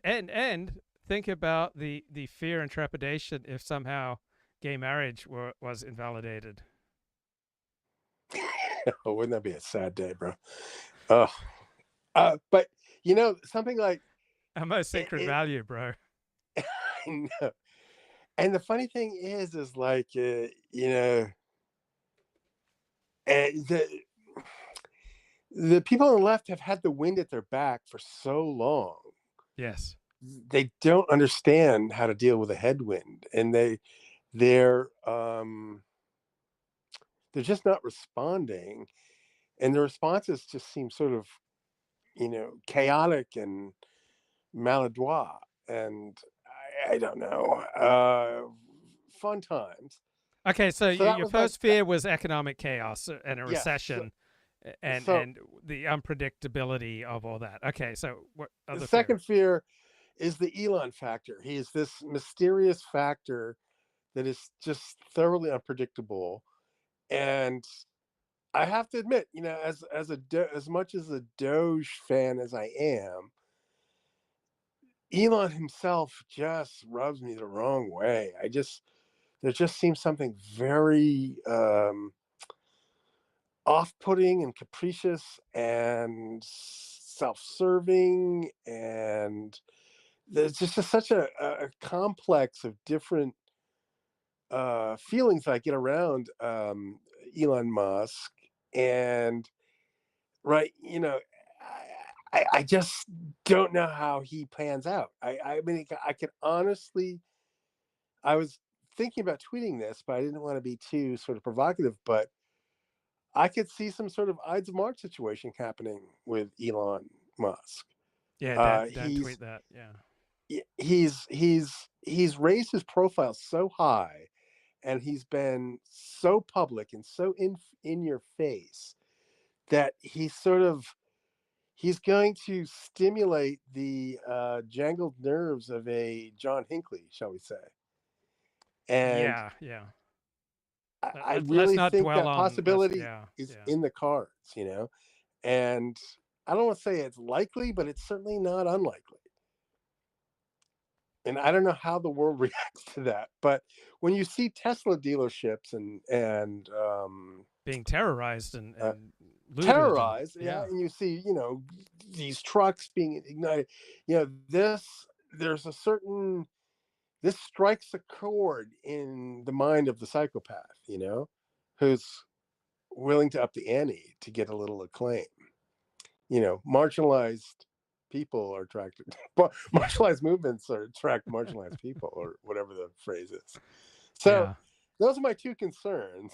think about the fear and trepidation if somehow gay marriage was invalidated. Oh, wouldn't that be a sad day, bro? But something like a most sacred value, bro. I know. And the funny thing is like the people on the left have had the wind at their back for so long. Yes. They don't understand how to deal with a headwind, and they're just not responding, and the responses just seem sort of chaotic and maladroit, and I don't know. Fun times. Okay, so your first fear was economic chaos and a recession. Yes, and the unpredictability of all that. Okay, so what other the second fear is the Elon factor. He is this mysterious factor that is just thoroughly unpredictable. And I have to admit, as much as a Doge fan as I am, Elon himself just rubs me the wrong way. There just seems something very off-putting and capricious and self-serving, and there's just such a complex of different feelings I get around Elon Musk, and I just don't know how he pans out. I mean, I could honestly, I was thinking about tweeting this, but I didn't want to be too sort of provocative, but I could see some sort of Ides of March situation happening with Elon Musk. Yeah, don't tweet that. Yeah, he's raised his profile so high, and he's been so public and so in your face that he's going to stimulate the jangled nerves of a John Hinckley, shall we say? And yeah. I really think that possibility is in the cards, and I don't want to say it's likely, but it's certainly not unlikely. And I don't know how the world reacts to that, but when you see Tesla dealerships and being terrorized and terrorized, and you see these trucks being ignited, this strikes a chord in the mind of the psychopath, who's willing to up the ante to get a little acclaim. Marginalized people are attracted. Marginalized movements attract marginalized people, or whatever the phrase is. So those are my two concerns.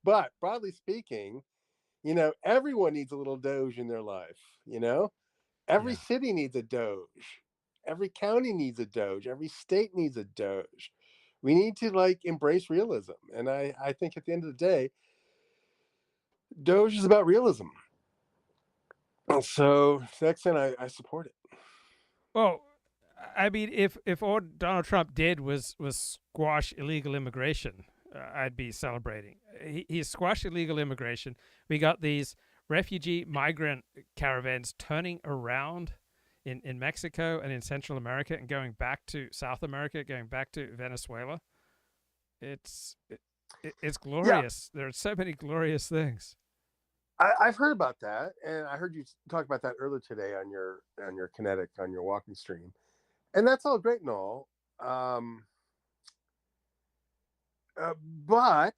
But broadly speaking, everyone needs a little Doge in their life. Every city needs a Doge. Every county needs a Doge. Every state needs a Doge. We need to embrace realism. And I think at the end of the day, Doge is about realism. And so to that extent, I support it. Well, I mean, if all Donald Trump did was squash illegal immigration, I'd be celebrating. He squashed illegal immigration. We got these refugee migrant caravans turning around in Mexico and in Central America and going back to South America, going back to Venezuela. It's glorious. There are so many glorious things. I've heard about that, and I heard you talk about that earlier today on your Kinetic, on your walking stream, and that's all great and all. But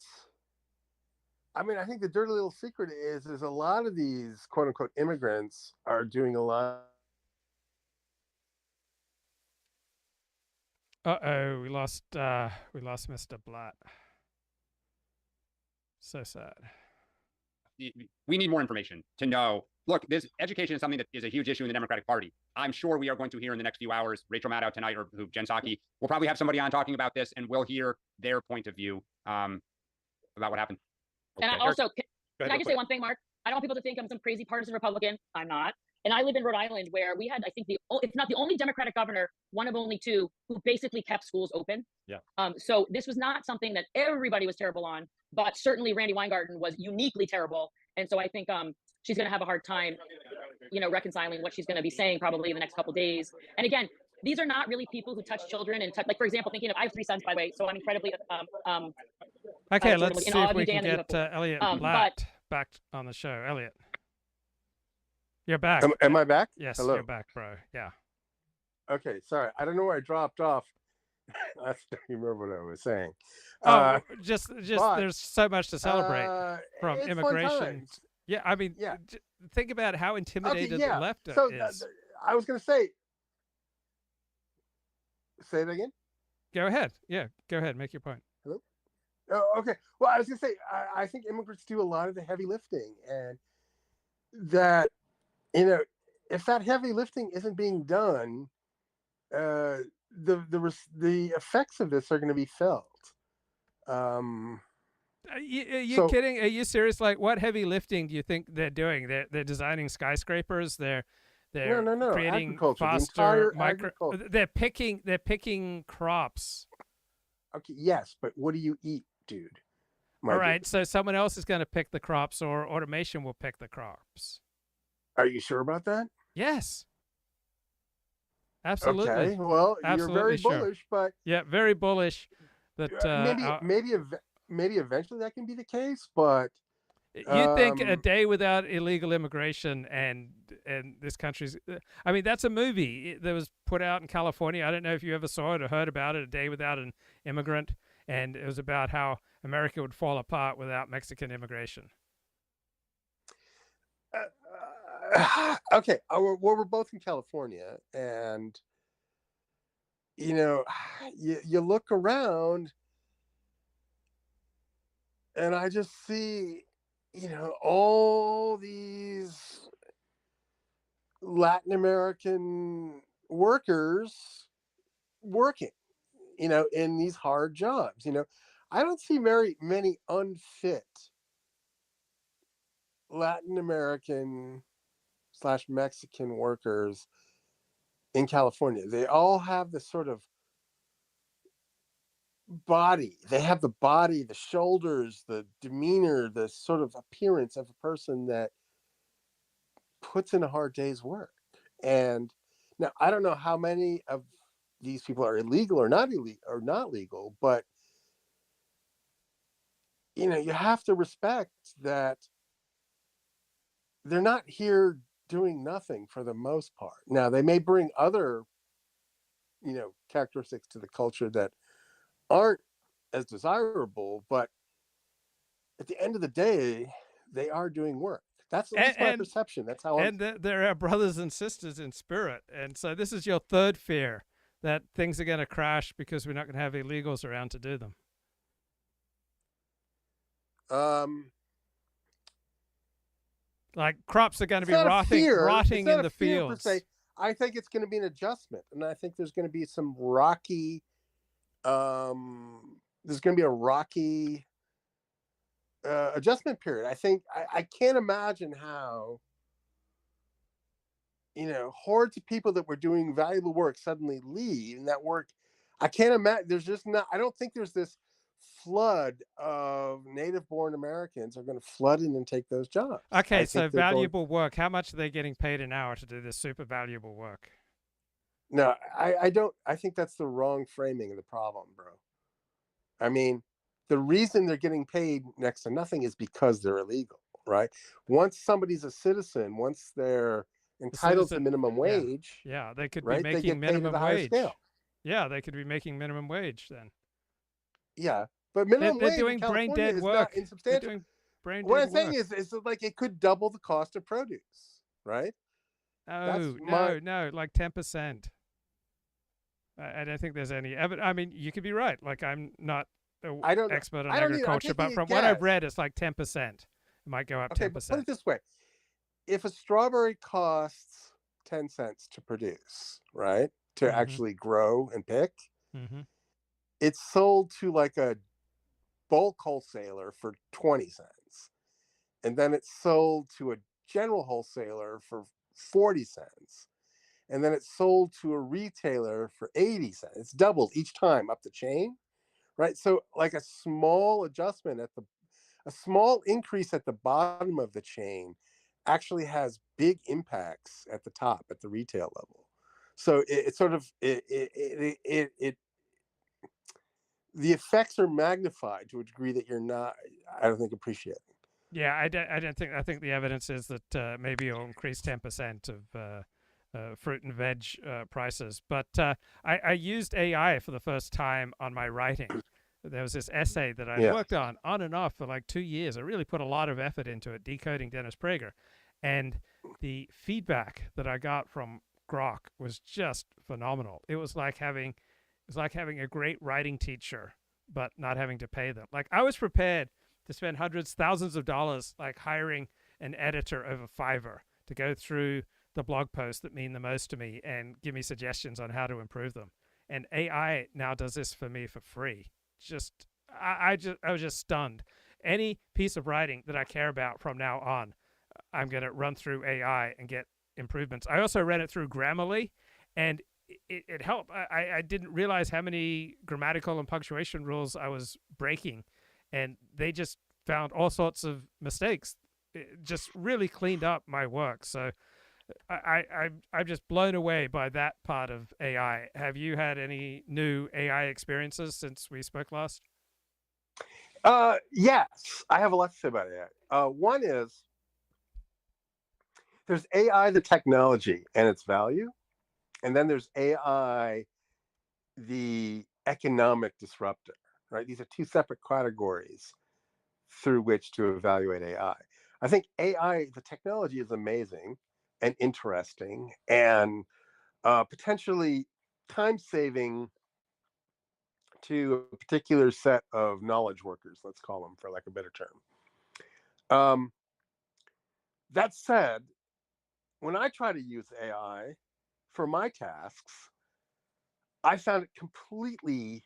I mean, I think the dirty little secret is a lot of these quote unquote immigrants are doing a lot. We lost Mr. Blatt. So sad. We need more information to know. Look, this education is something that is a huge issue in the Democratic Party. I'm sure we are going to hear in the next few hours, Rachel Maddow tonight, or who Jen Psaki will probably have somebody on talking about this, and we'll hear their point of view about what happened. Okay. And I also, can I just say one thing, Mark? I don't want people to think I'm some crazy partisan Republican. I'm not. And I live in Rhode Island, where we had, I think, if not the only Democratic governor, one of only two, who basically kept schools open. Yeah. So this was not something that everybody was terrible on, but certainly Randi Weingarten was uniquely terrible. And so I think she's going to have a hard time, reconciling what she's going to be saying probably in the next couple of days. And again, these are not really people who touch children and like, for example, thinking of, I have 3 sons, by the way, so I'm incredibly okay, let's see if we can get Elliott Blatt but back on the show. Elliott, you're back. Am I back? Yes, Hello. you're back, bro. Yeah. Okay, sorry. I don't know where I dropped off. I don't remember what I was saying. Just but, there's so much to celebrate from it's immigration. Yeah, I mean, think about how intimidated the left is. I was going to say it again. Go ahead. Yeah, go ahead. Make your point. Hello? Oh, okay. Well, I was going to say, I think immigrants do a lot of the heavy lifting, and that, if that heavy lifting isn't being done, the effects of this are going to be felt. Are you kidding? Are you serious? Like, what heavy lifting do you think they're doing? They're designing skyscrapers. They're no. creating Agriculture, faster agriculture. They're picking crops. Okay, yes, but what do you eat, dude? All right, so someone else is going to pick the crops, or automation will pick the crops. Are you sure about that? Yes. Absolutely. Okay. Well, absolutely you're very sure. bullish, but yeah, very bullish. That maybe eventually that can be the case, but you think a day without illegal immigration and this country's, I mean, that's a movie that was put out in California. I don't know if you ever saw it or heard about it, A Day Without an Immigrant, and it was about how America would fall apart without Mexican immigration. Okay, well, we're both in California, and you look around, and I just see, all these Latin American workers working, in these hard jobs. I don't see very many unfit Latin American / Mexican workers in California. They all have this sort of body. They have the body, the shoulders, the demeanor, the sort of appearance of a person that puts in a hard day's work. And now I don't know how many of these people are illegal or not legal, but you have to respect that they're not here doing nothing for the most part. Now, they may bring other, characteristics to the culture that aren't as desirable, but at the end of the day, they are doing work. That's at least my perception. That's how. They're our brothers and sisters in spirit. And so this is your third fear, that things are going to crash because we're not going to have illegals around to do them. Like crops are going to be rotting in the fields. I think it's going to be an adjustment, and I think there's going to be some rocky. There's going to be a rocky adjustment period. I think I can't imagine how hordes of people that were doing valuable work suddenly leave, and that work, I can't imagine. There's just not. I don't think there's this flood of native-born Americans are going to flood in and take those jobs. Okay, so valuable work. How much are they getting paid an hour to do this super valuable work? No, I don't. I think that's the wrong framing of the problem, bro. I mean, the reason they're getting paid next to nothing is because they're illegal, right? Once somebody's a citizen, once they're entitled to minimum wage, they could be making minimum wage. Scale. Yeah, they could be making minimum wage then. Yeah, But minimum They're wage doing in brain California dead is work. not They're insubstantial. doing brain What dead I'm saying work. is like it could double the cost of produce, right? Oh, no, like 10%. I don't think there's any evidence. I mean, you could be right. Like, I'm not an I don't know. expert on I don't agriculture, I'm but taking a from what I've guess. read, it's like 10%. It might go up Okay, 10%. but put it this way. If a strawberry costs 10 cents to produce, right? To actually grow and pick, it's sold to like a bulk wholesaler for 20 cents. And then it's sold to a general wholesaler for 40 cents. And then it's sold to a retailer for 80 cents. It's doubled each time up the chain, right? So like a small adjustment a small increase at the bottom of the chain actually has big impacts at the top, at the retail level. So it sort of the effects are magnified to a degree that you're not, I don't think, appreciating. Yeah, I don't think. I think the evidence is that maybe it'll increase 10% of fruit and veg prices. But I used AI for the first time on my writing. There was this essay that I worked on and off for like 2 years. I really put a lot of effort into it, decoding Dennis Prager. And the feedback that I got from Grok was just phenomenal. It was like having a great writing teacher, but not having to pay them. Like, I was prepared to spend hundreds, thousands of dollars, like hiring an editor over Fiverr to go through the blog posts that mean the most to me and give me suggestions on how to improve them. And AI now does this for me for free. I was just stunned. Any piece of writing that I care about from now on, I'm going to run through AI and get improvements. I also ran it through Grammarly, and it helped. I didn't realize how many grammatical and punctuation rules I was breaking, and they just found all sorts of mistakes. It just really cleaned up my work. So I'm just blown away by that part of AI. Have you had any new AI experiences since we spoke last? Yes, I have a lot to say about AI. One is there's AI, the technology and its value, and then there's AI, the economic disruptor, right? These are two separate categories through which to evaluate AI. I think AI, the technology, is amazing and interesting and potentially time-saving to a particular set of knowledge workers, let's call them, for lack of a better term. That said, when I try to use AI for my tasks, I found it completely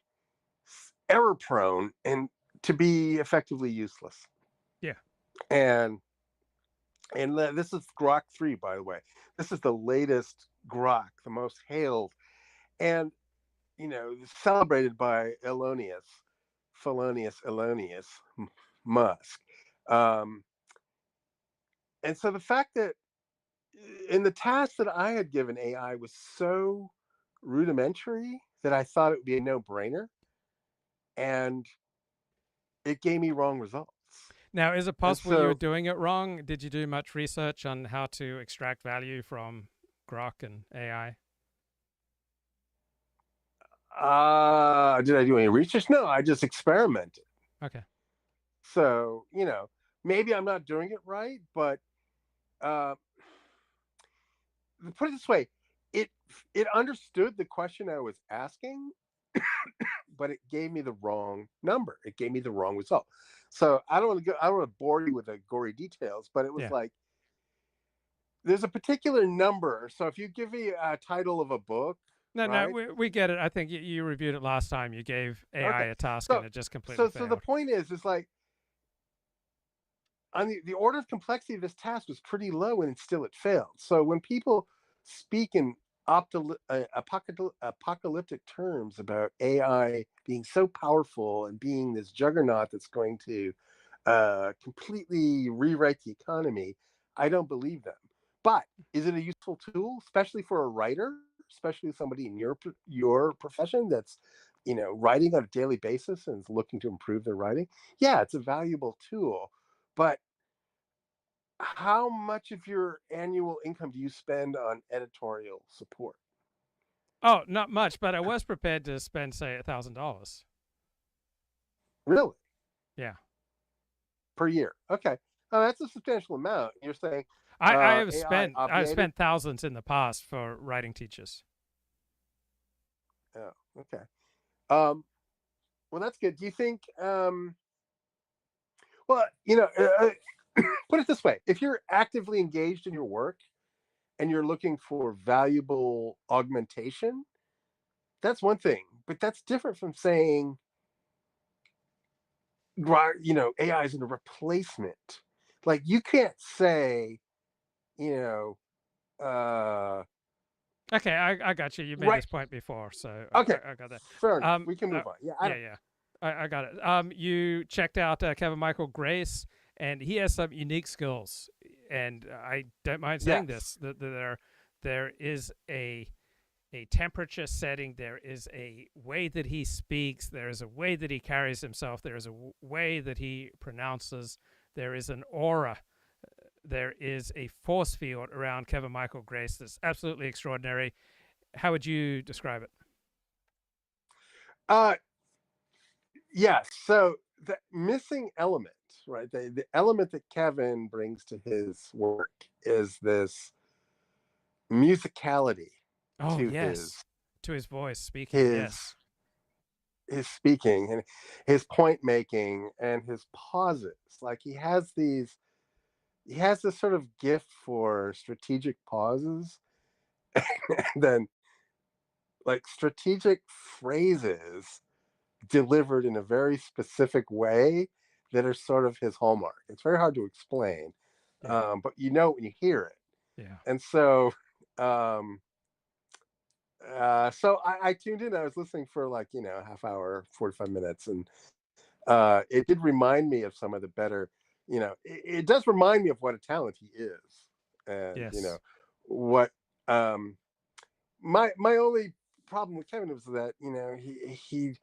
error-prone and to be effectively useless. Yeah. And this is Grok 3, by the way. This is the latest Grok, the most hailed, and celebrated by Elonius Musk. And so the fact that in the task that I had given AI was so rudimentary that I thought it would be a no-brainer, and it gave me wrong results. Now, is it possible you were doing it wrong? Did you do much research on how to extract value from Grok and AI? Did I do any research? No, I just experimented. Okay. So, maybe I'm not doing it right, but put it this way, it understood the question I was asking, but it gave me the wrong number. It gave me the wrong result. So I don't want to bore you with the gory details, but it was like, there's a particular number. So if you give me a title of a book. No, we get it. I think you reviewed it last time. You gave AI a task and it just completely failed. So the point is like, on the order of complexity of this task was pretty low, and still it failed. So when people speak in apocalyptic terms about AI being so powerful and being this juggernaut that's going to completely rewrite the economy, I don't believe them. But is it a useful tool, especially for a writer, especially somebody in your profession that's writing on a daily basis and is looking to improve their writing? Yeah, it's a valuable tool. But how much of your annual income do you spend on editorial support? Oh, not much, but I was prepared to spend, say, $1,000. Really? Yeah. Per year. Okay. Oh, that's a substantial amount. You're saying I've AI spent thousands in the past for writing teachers. Oh, okay. Well, that's good. Do you think? Well, put it this way: if you're actively engaged in your work and you're looking for valuable augmentation, that's one thing. But that's different from saying, AI is a replacement. Like you can't say, Okay, I got you. You made this point before, so okay, I got that. Fair enough. We can move on. Yeah, I got it. You checked out Kevin Michael Grace, and he has some unique skills, and I don't mind saying this. That there is a temperature setting. There is a way that he speaks. There is a way that he carries himself. There is a way that he pronounces. There is an aura. There is a force field around Kevin Michael Grace that's absolutely extraordinary. How would you describe it? Yes. So the missing element, right? The element that Kevin brings to his work is this musicality to his voice speaking. His speaking and his point making and his pauses. Like he has this sort of gift for strategic pauses and then like strategic phrases delivered in a very specific way that are sort of his hallmark. It's very hard to explain, but when you hear it. Yeah. And so, so I tuned in. I was listening for like a half hour, 45 minutes, and it did remind me of some of the better. It does remind me of what a talent he is, and what. My only problem with Kevin was that he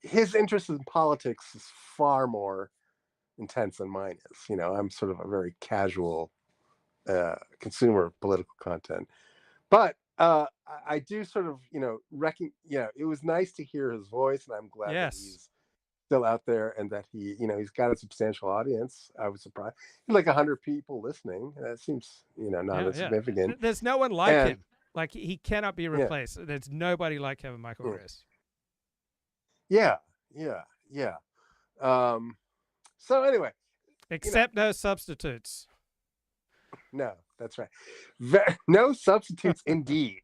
his interest in politics is far more intense than mine is. I'm sort of a very casual consumer of political content, but I do sort of it was nice to hear his voice, and I'm glad that he's still out there and that he's got a substantial audience. I was surprised, like 100 people listening. That seems not insignificant. There's no one like him. Like he cannot be replaced. There's nobody like Kevin Michael Grace. Yeah. So anyway, except no substitutes. No, that's right. No substitutes, indeed.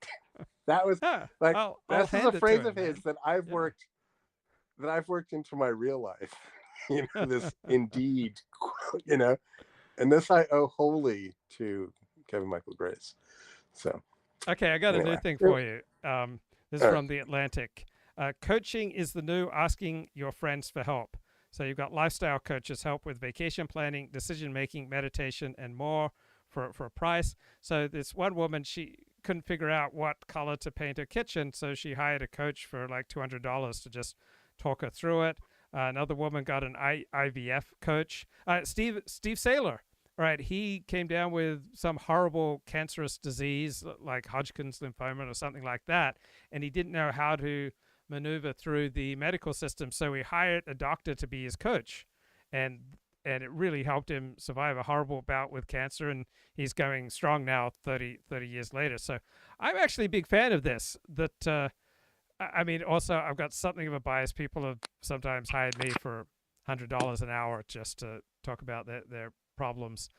That was that's a phrase of his that I've worked into my real life. This indeed, and this I owe wholly to Kevin Michael Grace. So. Okay, I got a new thing for you. This is from The Atlantic. Coaching is the new asking your friends for help. So you've got lifestyle coaches help with vacation planning, decision-making, meditation, and more for a price. So this one woman, she couldn't figure out what color to paint her kitchen, so she hired a coach for like $200 to just talk her through it. Another woman got an IVF coach. Steve Saylor. Right, he came down with some horrible cancerous disease like Hodgkin's lymphoma or something like that, and he didn't know how to maneuver through the medical system, so he hired a doctor to be his coach, and it really helped him survive a horrible bout with cancer, and he's going strong now 30 years later. So I'm actually a big fan of this. That I mean, also I've got something of a bias. People have sometimes hired me for $100 an hour just to talk about their problems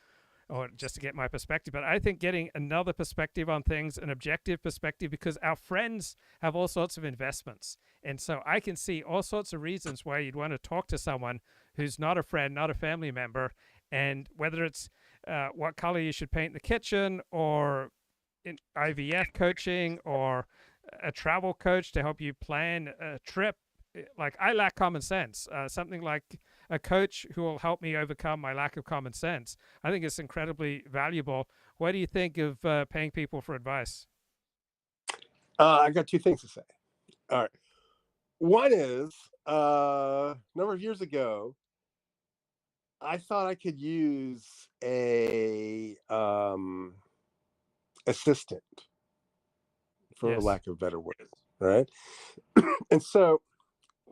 or just to get my perspective. But I think getting another perspective on things, an objective perspective, because our friends have all sorts of investments. And so I can see all sorts of reasons why you'd want to talk to someone who's not a friend, not a family member, and whether it's what color you should paint the kitchen, or in IVF coaching, or a travel coach to help you plan a trip. Like, I lack common sense. Something like a coach who will help me overcome my lack of common sense. I think it's incredibly valuable. What do you think of paying people for advice? I got two things to say. All right. One is, a number of years ago, I thought I could use a assistant, for lack of better words, right? And so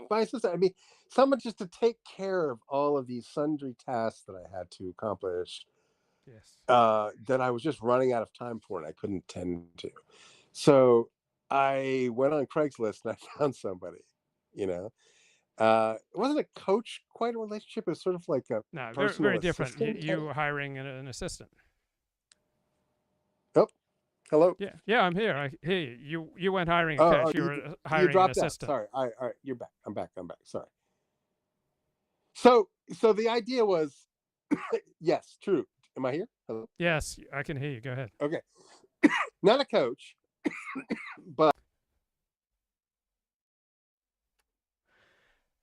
my assistant. I mean, someone just to take care of all of these sundry tasks that I had to accomplish. Yes. That I was just running out of time for, and I couldn't tend to. So I went on Craigslist and I found somebody. You know, it wasn't a coach quite a relationship. It was sort of like a No, personal very different. assistant. You hiring an assistant. Oh, hello. Yeah, I'm here. I hear you. You weren't hiring a Oh, coach. You were hiring an dropped out. assistant. Sorry. All right. You're back. I'm back. Sorry. So the idea was, yes, true. Am I here? Hello? Yes, I can hear you. Go ahead. Okay. Not a coach, but.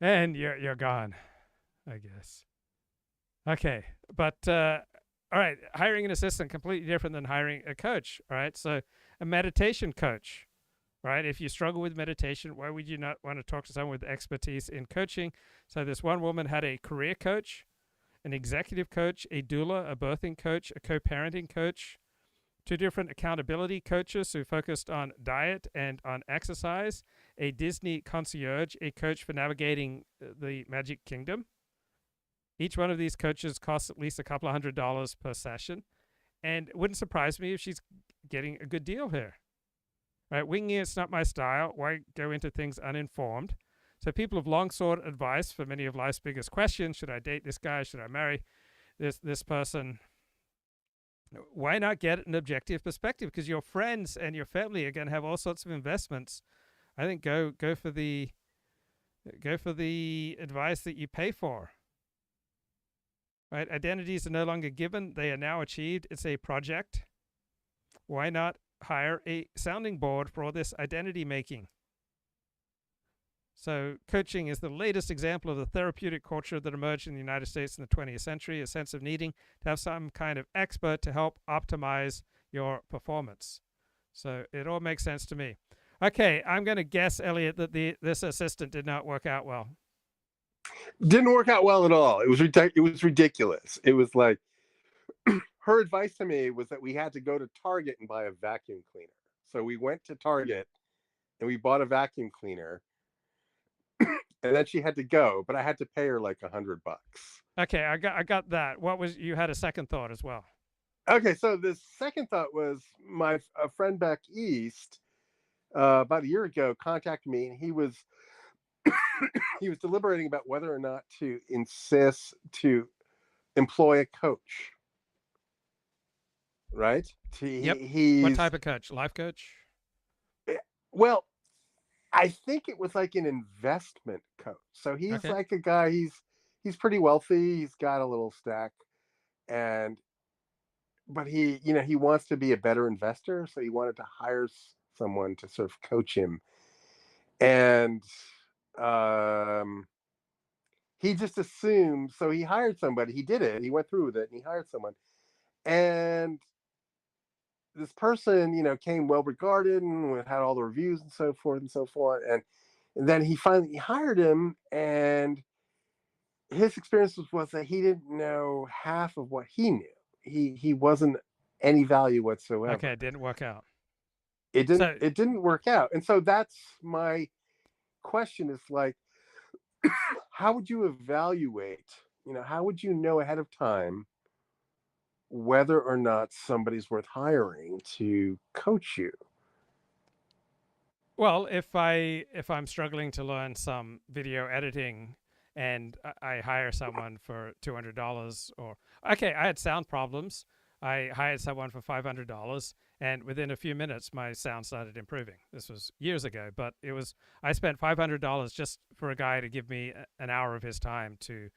And you're gone, I guess. Okay, but all right, hiring an assistant completely different than hiring a coach. All right, so a meditation coach. Right, if you struggle with meditation, why would you not want to talk to someone with expertise in coaching? So this one woman had a career coach, an executive coach, a doula, a birthing coach, a co-parenting coach, 2 different accountability coaches who focused on diet and on exercise, a Disney concierge, a coach for navigating the Magic Kingdom. Each one of these coaches costs at least a couple of $100 per session. And it wouldn't surprise me if she's getting a good deal here. Right? Winging it's not my style. Why go into things uninformed? So people have long sought advice for many of life's biggest questions. Should I date this guy? Should I marry this person? Why not get an objective perspective? Because your friends and your family are going to have all sorts of investments. I think go for the advice that you pay for. Right? Identities are no longer given; they are now achieved. It's a project. Why not hire a sounding board for all this identity making? So coaching is the latest example of the therapeutic culture that emerged in the United States in the 20th century, a sense of needing to have some kind of expert to help optimize your performance. So it all makes sense to me. Okay, I'm going to guess, Elliott, that this assistant did not work out well. Didn't work out well at all. It was ridiculous. It was like, her advice to me was that we had to go to Target and buy a vacuum cleaner. So we went to Target and we bought a vacuum cleaner. And then she had to go, but I had to pay her like $100. Okay, I got that. What was, you had a second thought as well? Okay, so the second thought was a friend back east about a year ago contacted me, and he was he was deliberating about whether or not to insist to employ a coach. Right? Yep. What type of coach? Life coach? Well, I think it was like an investment coach. So he's like a guy, he's pretty wealthy, he's got a little stack, but he wants to be a better investor, so he wanted to hire someone to sort of coach him. And he just assumed, so he hired somebody, he did it, he went through with it, and he hired someone. And this person, came well regarded and had all the reviews and so forth and so forth. And then he finally hired him, and his experience was that he didn't know half of what he knew. He wasn't any value whatsoever. Okay, it didn't work out. It didn't work out. And so that's my question, is like, how would you evaluate, how would you know ahead of time whether or not somebody's worth hiring to coach you? Well, if I'm struggling to learn some video editing and I hire someone for $200, I had sound problems. I hired someone for $500, and within a few minutes my sound started improving. This was years ago, but I spent $500 just for a guy to give me an hour of his time to.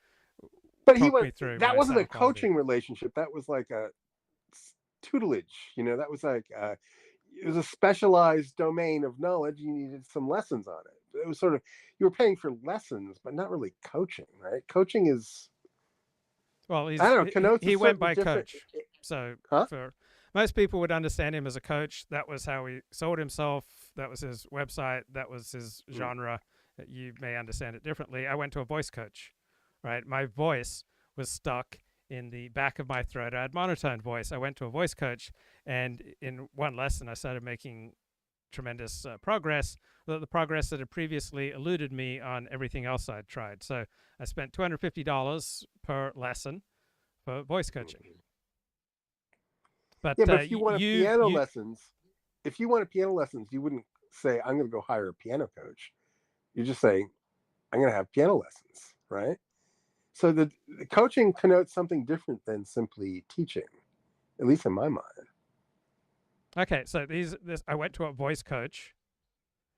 But that wasn't a coaching relationship. That was like a tutelage. That was like it was a specialized domain of knowledge. You needed some lessons on it. It was sort of, you were paying for lessons, but not really coaching, right? Coaching is. Well, I don't know. He went by coach. So huh? For most people would understand him as a coach. That was how he sold himself. That was his website. That was his genre. You may understand it differently. I went to a voice coach. Right, my voice was stuck in the back of my throat. I had monotone voice. I went to a voice coach, and in one lesson, I started making tremendous progress, the progress that had previously eluded me on everything else I'd tried. So I spent $250 per lesson for voice coaching. But yeah, but if you wanted piano lessons, you wouldn't say, I'm going to go hire a piano coach. You just say, I'm going to have piano lessons, right? So the coaching connotes something different than simply teaching, at least in my mind. Okay, so I went to a voice coach.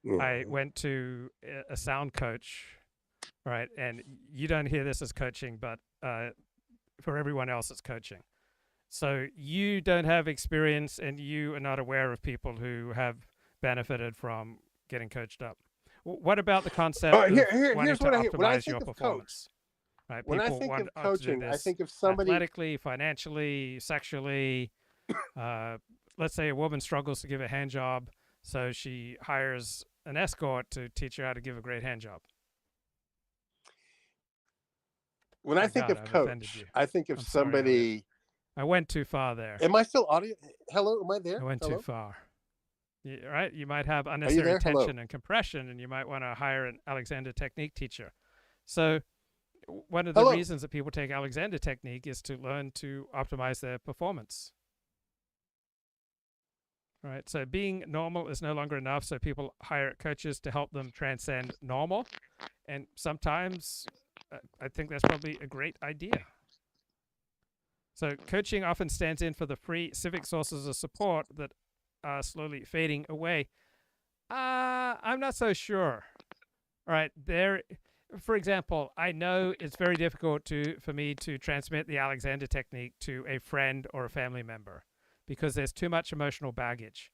Yeah. I went to a sound coach, right? And you don't hear this as coaching, but for everyone else, it's coaching. So you don't have experience, and you are not aware of people who have benefited from getting coached up. What about the concept of wanting to optimize your performance? Right? When I People think want of coaching, to do I this think of somebody athletically, financially, sexually. Let's say a woman struggles to give a hand job, so she hires an escort to teach her how to give a great hand job. When I think of coach, I think of somebody. I went too far there. Am I still audio? Hello, am I there? I went Hello? too far. Right? You might have unnecessary tension and compression, and you might want to hire an Alexander Technique teacher. So one of the reasons that people take Alexander Technique is to learn to optimize their performance. Right? So being normal is no longer enough, so people hire coaches to help them transcend normal. And sometimes I think that's probably a great idea. So coaching often stands in for the free civic sources of support that are slowly fading away. I'm not so sure. All right, for example, I know it's very difficult for me to transmit the Alexander Technique to a friend or a family member because there's too much emotional baggage.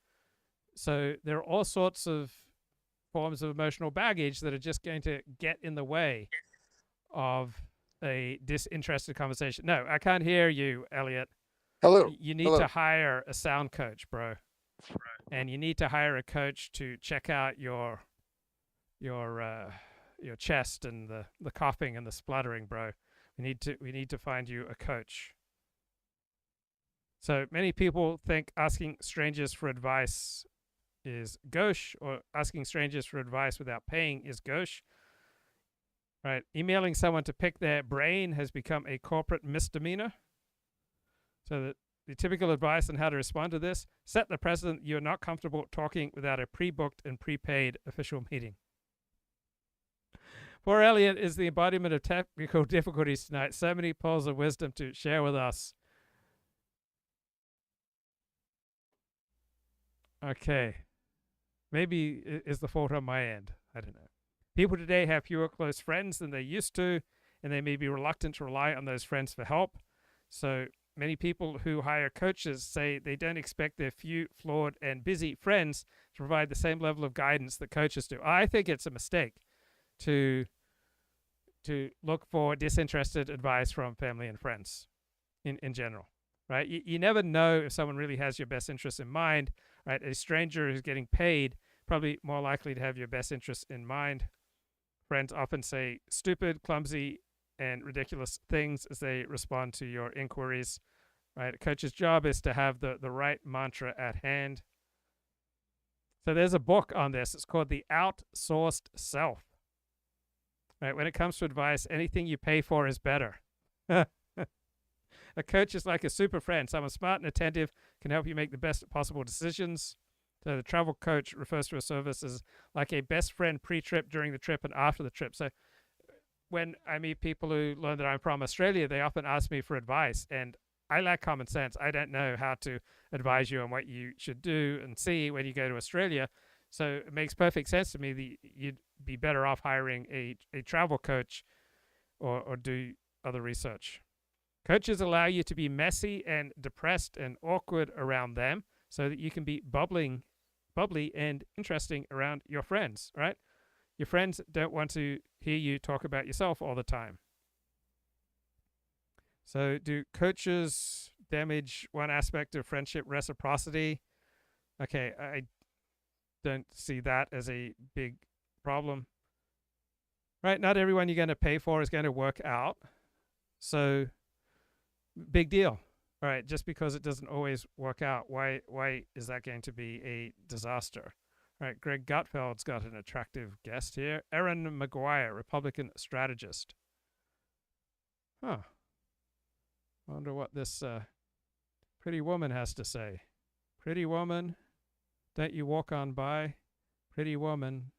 So there are all sorts of forms of emotional baggage that are just going to get in the way of a disinterested conversation. No, I can't hear you, Elliott. Hello. You need to hire a sound coach, bro. And you need to hire a coach to check out your chest and the coughing and the spluttering, bro. We need to find you a coach. So many people think asking strangers for advice is gauche, or asking strangers for advice without paying is gauche. Right, emailing someone to pick their brain has become a corporate misdemeanor. So the typical advice on how to respond to this: set the precedent you're not comfortable talking without a pre-booked and prepaid official meeting. Poor Elliott is the embodiment of technical difficulties tonight. So many pearls of wisdom to share with us. Okay. Maybe is the fault on my end. I don't know. People today have fewer close friends than they used to, and they may be reluctant to rely on those friends for help. So many people who hire coaches say they don't expect their few flawed and busy friends to provide the same level of guidance that coaches do. I think it's a mistake to look for disinterested advice from family and friends in general, right? You never know if someone really has your best interests in mind, right? A stranger who's getting paid probably more likely to have your best interests in mind. Friends often say stupid, clumsy, and ridiculous things as they respond to your inquiries, right? A coach's job is to have the right mantra at hand. So there's a book on this. It's called The Outsourced Self. Right? When it comes to advice, anything you pay for is better. A coach is like a super friend. Someone smart and attentive can help you make the best possible decisions. So the travel coach refers to a service as like a best friend pre-trip, during the trip, and after the trip. So when I meet people who learn that I'm from Australia, they often ask me for advice. And I lack common sense. I don't know how to advise you on what you should do and see when you go to Australia. So it makes perfect sense to me that you'd be better off hiring a travel coach or do other research. Coaches allow you to be messy and depressed and awkward around them so that you can be bubbly and interesting around your friends, right? Your friends don't want to hear you talk about yourself all the time. So do coaches damage one aspect of friendship, reciprocity? Okay, I don't see that as a big problem. Right? Not everyone you're going to pay for is going to work out. So big deal. All right, just because it doesn't always work out, why is that going to be a disaster? Right, Greg Gutfeld's got an attractive guest here. Erin McGuire, Republican strategist. Huh. Wonder what this pretty woman has to say. Pretty woman, don't you walk on by? Pretty woman.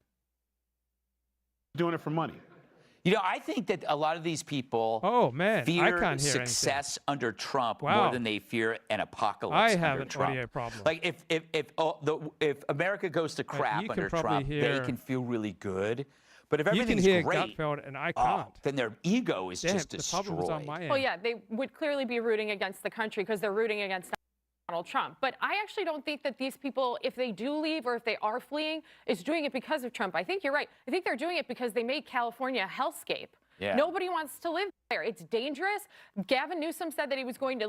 Doing it for money. You know, I think that a lot of these people fear success under Trump Wow. more than they fear an apocalypse I under have an Trump. audio problem. Like if America goes to crap you can under probably Trump, hear- they can feel really good. But if You can everything's hear great, Gutfeld and I can't. then their ego is Damn, just the destroyed. problem was on my end. Well, yeah, they would clearly be rooting against the country because they're rooting against Donald Trump. But I actually don't think that these people, if they do leave or if they are fleeing, is doing it because of Trump. I think you're right. I think they're doing it because they made California a hellscape. Yeah. Nobody wants to live there. It's dangerous. Gavin Newsom said that he was going to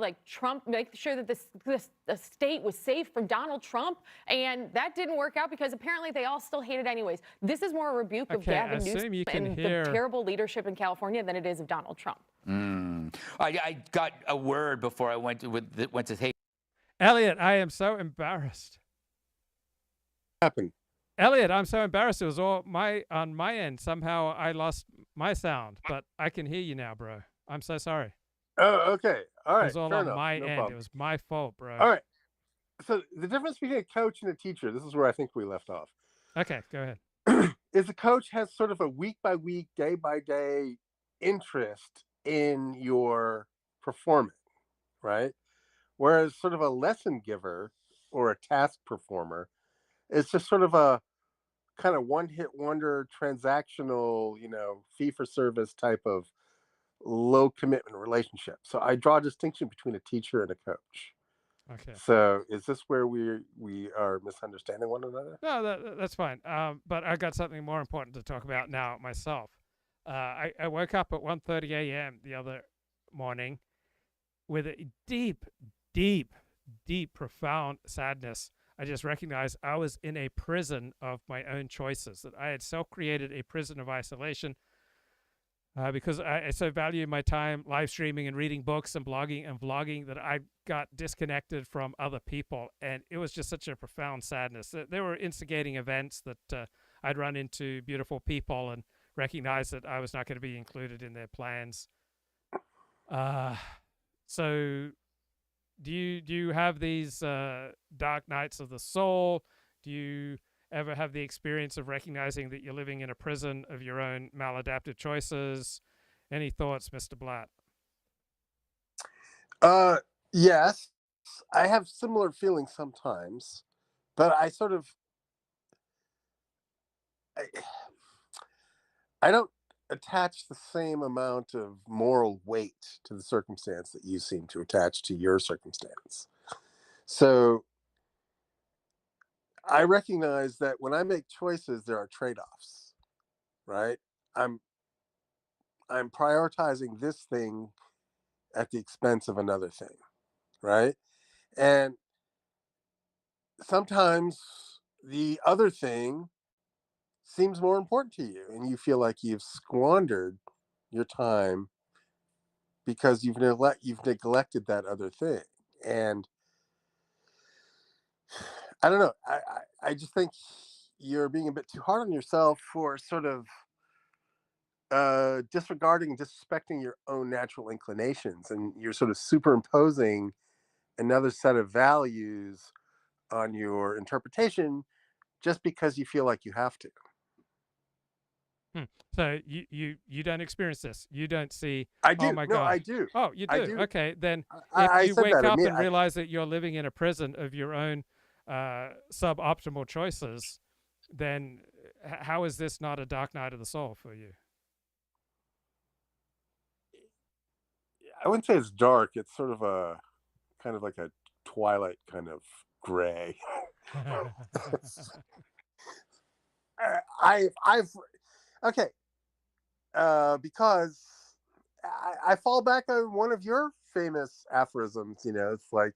make sure that the state was safe from Donald Trump, and that didn't work out because apparently they all still hate it anyways. This is more a rebuke of Gavin Newsom and the terrible leadership in California than it is of Donald Trump. I got a word before I went to take. Elliott, I am so embarrassed. Happened. Elliott, I'm so embarrassed. It was all on my end. Somehow I lost my sound, but I can hear you now, bro. I'm so sorry. Oh, okay. All right. It was all fair on enough. my No end. problem. It was my fault, bro. All right. So the difference between a coach and a teacher, this is where I think we left off, Okay, go ahead. is a coach has sort of a week by week, day by day interest in your performing, right? Whereas sort of a lesson giver or a task performer is just sort of a kind of one-hit wonder, transactional, fee-for-service type of low commitment relationship. So I draw a distinction between a teacher and a coach. Okay. So is this where we are misunderstanding one another? No, that's fine. But I got something more important to talk about now myself. I woke up at 1:30 a.m. the other morning with a deep, profound sadness. I just recognized I was in a prison of my own choices, that I had self-created a prison of isolation because I so value my time live streaming and reading books and blogging and vlogging that I got disconnected from other people. And it was just such a profound sadness. There were instigating events that I'd run into beautiful people and recognize that I was not going to be included in their plans. So do you have these dark nights of the soul? Do you ever have the experience of recognizing that you're living in a prison of your own maladaptive choices? Any thoughts, Mr. Blatt? Yes, I have similar feelings sometimes, but I sort of, I don't attach the same amount of moral weight to the circumstance that you seem to attach to your circumstance. So I recognize that when I make choices, there are trade-offs, right? I'm prioritizing this thing at the expense of another thing, right? And sometimes the other thing seems more important to you, and you feel like you've squandered your time because you've neglected that other thing. And I don't know. I just think you're being a bit too hard on yourself for sort of disregarding and disrespecting your own natural inclinations, and you're sort of superimposing another set of values on your interpretation just because you feel like you have to. So you don't experience this. You don't see. I do. Oh my No, God. I do. Oh, you do. I do. Okay, then I if you said wake that. up and realize that you're living in a prison of your own suboptimal choices, then how is this not a dark night of the soul for you? I wouldn't say it's dark. It's sort of a kind of like a twilight kind of gray. Okay. Because I fall back on one of your famous aphorisms. It's like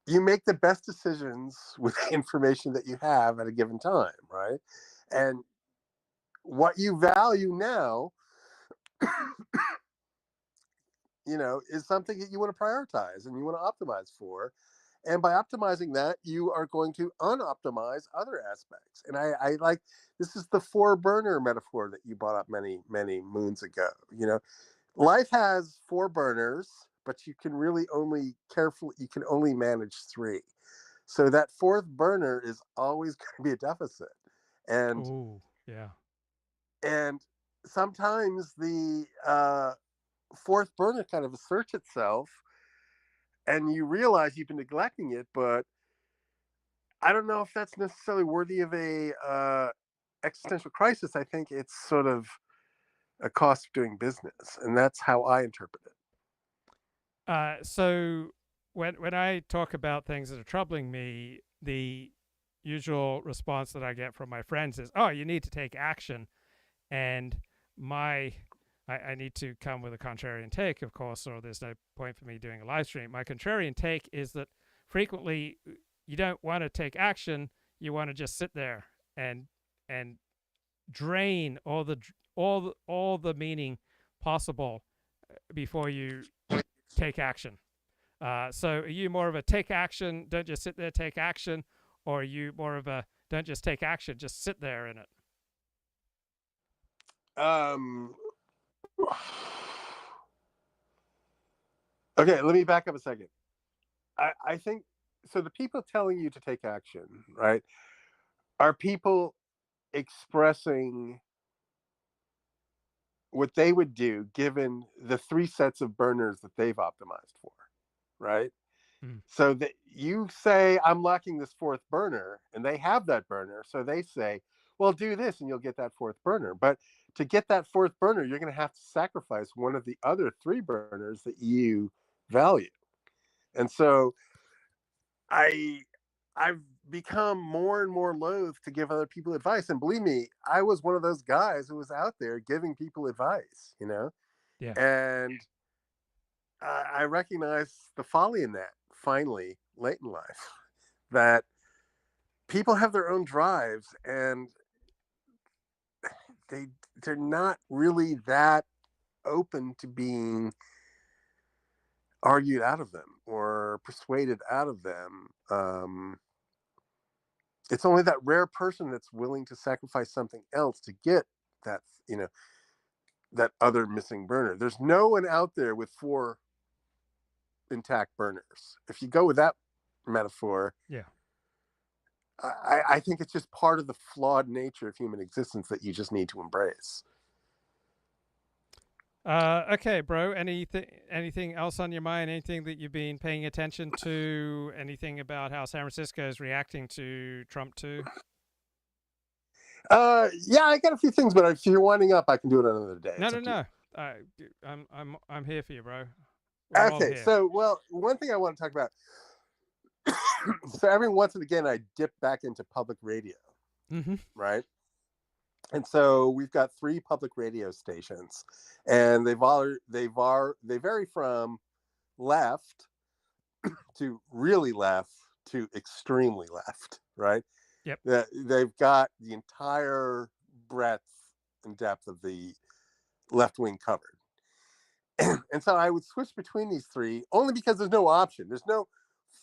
you make the best decisions with the information that you have at a given time, right? And what you value now, is something that you want to prioritize and you want to optimize for. And by optimizing that, you are going to unoptimize other aspects. And I like, this is the 4-burner metaphor that you brought up many, many moons ago. You know, life has 4 burners, but you can really only you can only manage 3. So that 4th burner is always going to be a deficit. And, Ooh, yeah. And sometimes the 4th burner kind of asserts itself, and you realize you've been neglecting it, but I don't know if that's necessarily worthy of a existential crisis. I think it's sort of a cost of doing business, and that's how I interpret it. So when I talk about things that are troubling me, the usual response that I get from my friends is, "Oh, you need to take action," and I need to come with a contrarian take, of course, or there's no point for me doing a live stream. My contrarian take is that frequently you don't want to take action. You want to just sit there and drain all the meaning possible before you take action. So are you more of a take action, don't just sit there, take action, or are you more of a don't just take action, just sit there in it? Okay, let me back up a second. I think, so the people telling you to take action, right, are people expressing what they would do given the 3 sets of burners that they've optimized for, right? So that you say, I'm lacking this 4th burner, and they have that burner. So they say, well, do this and you'll get that 4th burner. But to get that 4th burner, you're going to have to sacrifice one of the other 3 burners that you value. And so I've become more and more loath to give other people advice. And believe me, I was one of those guys who was out there giving people advice, you know? Yeah. And I recognize the folly in that, finally, late in life, that people have their own drives, and they're not really that open to being argued out of them or persuaded out of them. It's only that rare person that's willing to sacrifice something else to get that, you know, that other missing burner. There's no one out there with 4 intact burners. If you go with that metaphor, yeah, I think it's just part of the flawed nature of human existence that you just need to embrace. Okay, bro. Anything else on your mind? Anything that you've been paying attention to? Anything about how San Francisco is reacting to Trump too? Yeah, I got a few things, but if you're winding up, I can do it another day. No. I'm here for you, bro. Okay, so one thing I want to talk about. So every once and again, I dip back into public radio, right? And so we've got 3 public radio stations, and they vary from left to really left to extremely left, right? Yep. They've got the entire breadth and depth of the left wing covered. And so I would switch between these 3 only because there's no option. There's no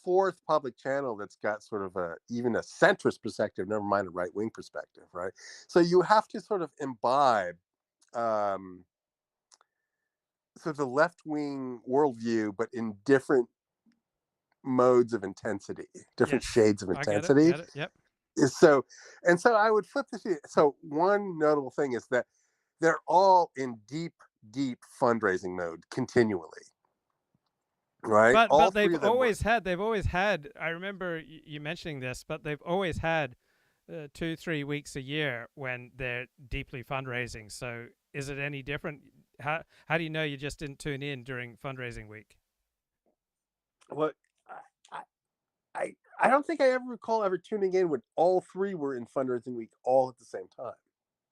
4th public channel that's got sort of even a centrist perspective, never mind a right wing perspective, right? So you have to sort of imbibe so the left wing worldview, but in different modes of intensity, different shades of intensity. Get it. Yep. So I would flip this. So one notable thing is that they're all in deep fundraising mode continually. Right. But they've always had. I remember you mentioning this, but they've always had 2-3 weeks a year when they're deeply fundraising. So is it any different? How do you know you just didn't tune in during fundraising week? Well, I don't think I ever recall ever tuning in when all 3 were in fundraising week all at the same time.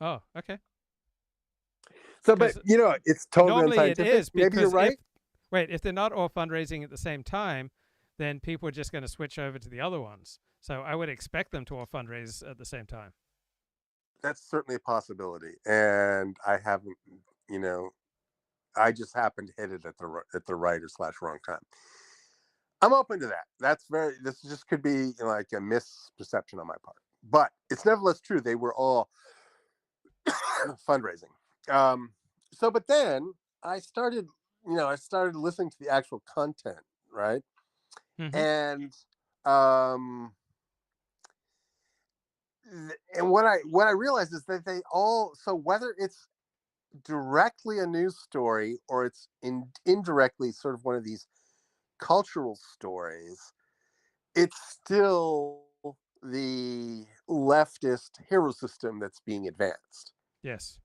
Oh, okay. So, but you know, it's totally unscientific. It is, maybe you're right. If they're not all fundraising at the same time, then people are just going to switch over to the other ones. So I would expect them to all fundraise at the same time. That's certainly a possibility, and I haven't, you know, I just happened to hit it at the right or /wrong time. I'm open to that. This just could be like a misperception on my part, but it's nevertheless true. They were all fundraising. But then I started listening to the actual content, right? Mm-hmm. And what I realized is that they all, so whether it's directly a news story or it's indirectly sort of one of these cultural stories, it's still the leftist hero system that's being advanced. Yes.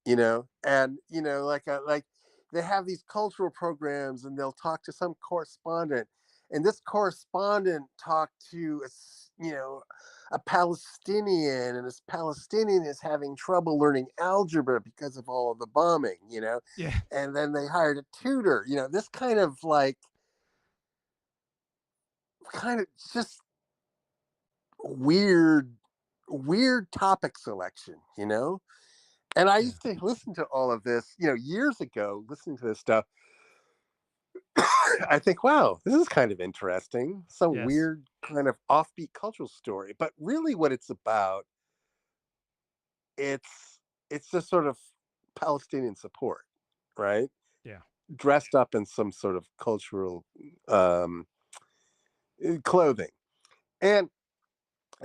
And like they have these cultural programs, and they'll talk to some correspondent, and this correspondent talked to a Palestinian, and this Palestinian is having trouble learning algebra because of all of the bombing, Yeah. and then they hired a tutor, this kind of just weird topic selection, and I used to listen to all of this, years ago, listening to this stuff. I think, wow, this is kind of interesting. Some Yes. weird kind of offbeat cultural story. But really what it's about, it's just sort of Palestinian support, right? Yeah. Dressed up in some sort of cultural clothing. And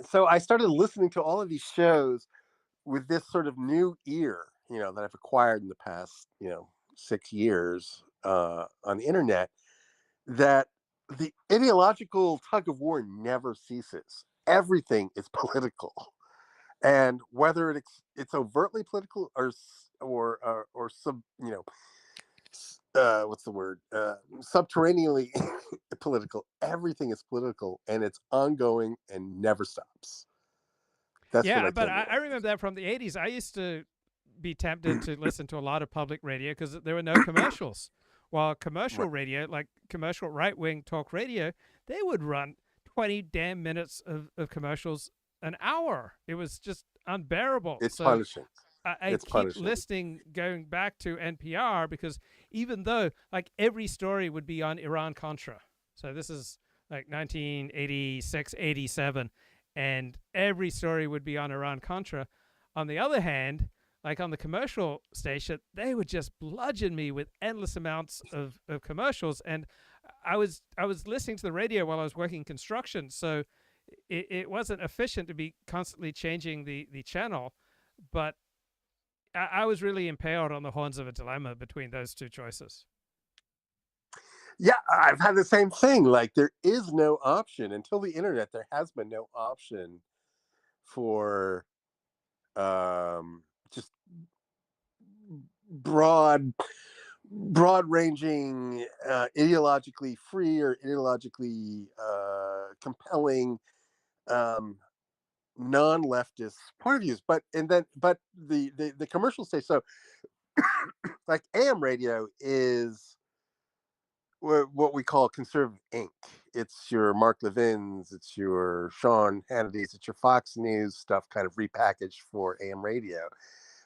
so I started listening to all of these shows with this sort of new ear, that I've acquired in the past, 6 years on the internet, that the ideological tug of war never ceases. Everything is political, and whether it's overtly political or sub, what's the word? Subterraneanly political. Everything is political, and it's ongoing and never stops. That's what Yeah, but tend to I remember that from the 80s. I used to be tempted to listen to a lot of public radio because there were no commercials. While commercial radio, like commercial right-wing talk radio, they would run 20 damn minutes of commercials an hour. It was just unbearable. It's punishing. I keep listening, going back to NPR, because even though like every story would be on Iran-Contra. So this is like 1986, 87, and every story would be on Iran-Contra. On the other hand, like on the commercial station, they would just bludgeon me with endless amounts of commercials. And I was listening to the radio while I was working construction, so it wasn't efficient to be constantly changing the channel. But I was really impaled on the horns of a dilemma between those two choices. Yeah, I've had the same thing. Like, there is no option until the internet. There has been no option for just broad-ranging, ideologically free or ideologically compelling non-leftist point of views. But the commercial stage. So, like AM radio is what we call conservative ink. It's your Mark Levin's, it's your Sean Hannity's, it's your Fox News stuff, kind of repackaged for AM radio.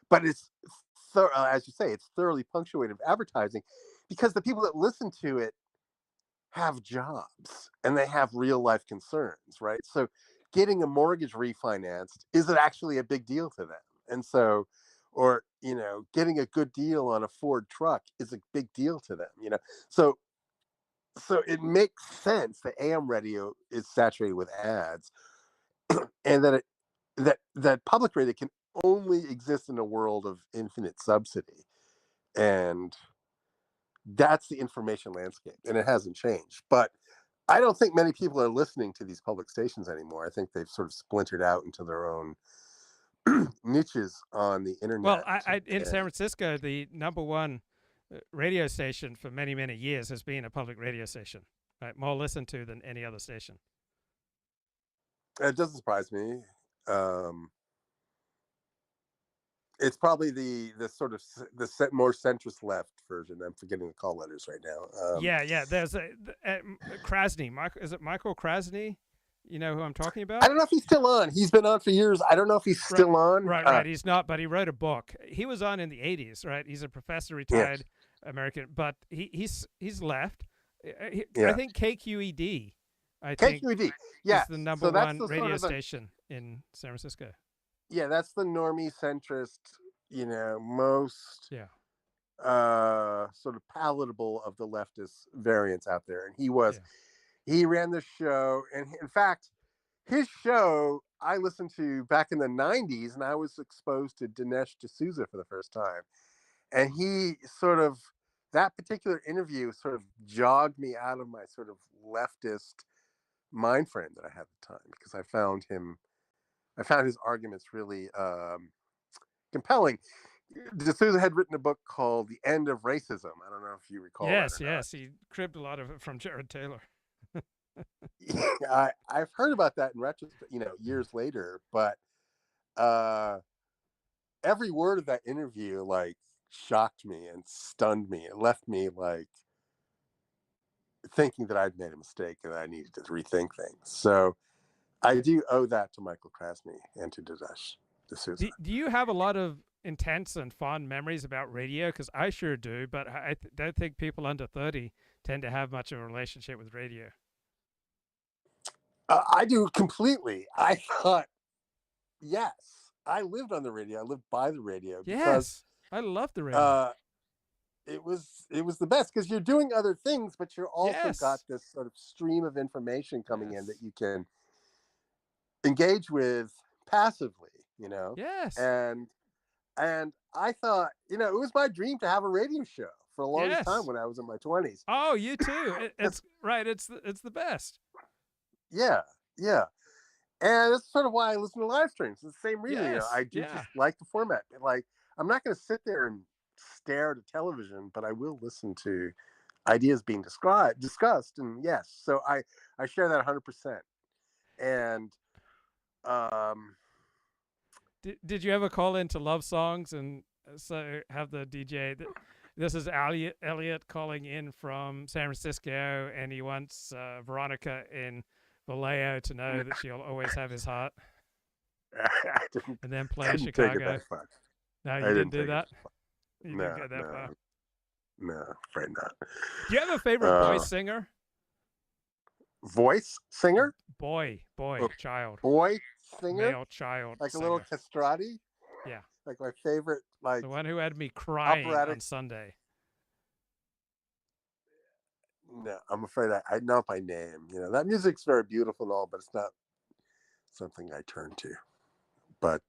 But it's, as you say, it's thoroughly punctuated with advertising, because the people that listen to it have jobs and they have real life concerns, right? So getting a mortgage refinanced isn't actually a big deal to them. And so, or, getting a good deal on a Ford truck is a big deal to them, So it makes sense that AM radio is saturated with ads, and that public radio can only exist in a world of infinite subsidy, and that's the information landscape, and it hasn't changed. But I don't think many people are listening to these public stations anymore. I think they've sort of splintered out into their own niches on the internet. Well, in San Francisco, the number one radio station for many, many years has been a public radio station, right? More listened to than any other station. It doesn't surprise me. It's probably the sort of the more centrist left version. I'm forgetting the call letters right now. Yeah. There's Krasny. Is it Michael Krasny? You know who I'm talking about? I don't know if he's still on. He's been on for years. I don't know if he's still on. Right. He's not, but he wrote a book. He was on in the 80s, right? He's a professor, retired American, but he's left. I think KQED. I think KQED, yeah, is the number one radio station in San Francisco. Yeah, that's the normie centrist, most sort of palatable of the leftist variants out there. And he ran the show. And in fact, his show I listened to back in the 90s, and I was exposed to Dinesh D'Souza for the first time. And he that particular interview sort of jogged me out of my sort of leftist mind frame that I had at the time, because I found his arguments really compelling. D'Souza had written a book called The End of Racism. I don't know if you recall. Yes. He cribbed a lot of it from Jared Taylor. I've heard about that in retrospect, years later, but every word of that interview shocked me and stunned me. It left me thinking that I'd made a mistake and I needed to rethink things. So I do owe that to Michael Krasny and to Dinesh D'Souza. Do you have a lot of intense and fond memories about radio? Because I sure do, but I don't think people under 30 tend to have much of a relationship with radio. I do completely. I thought, yes, I lived on the radio. I lived by the radio. Yes, I love the radio. It was the best, because you're doing other things, but you're also got this sort of stream of information coming in that you can engage with passively, Yes. And I thought, it was my dream to have a radio show for the longest time when I was in my 20s. Oh, you too. It's right. It's the best. Yeah. And that's sort of why I listen to live streams. It's the same reason. Yes. I do just like the format. I'm not going to sit there and stare at a television, but I will listen to ideas being discussed. And yes, so I share that 100%. And did you ever call into love songs and so have the DJ? This is Elliott calling in from San Francisco, and he wants Veronica in Vallejo to know that she'll always have his heart. And then play Chicago. No, you didn't do that? You didn't get that far? No, afraid not. Do you have a favorite voice singer? Voice singer? Boy, child. Boy singer? Male child. Like singer. A little castrati? Yeah. Like my favorite, the one who had me crying on Sunday. No, I'm afraid I know by name. That music's very beautiful and all, but it's not something I turn to. But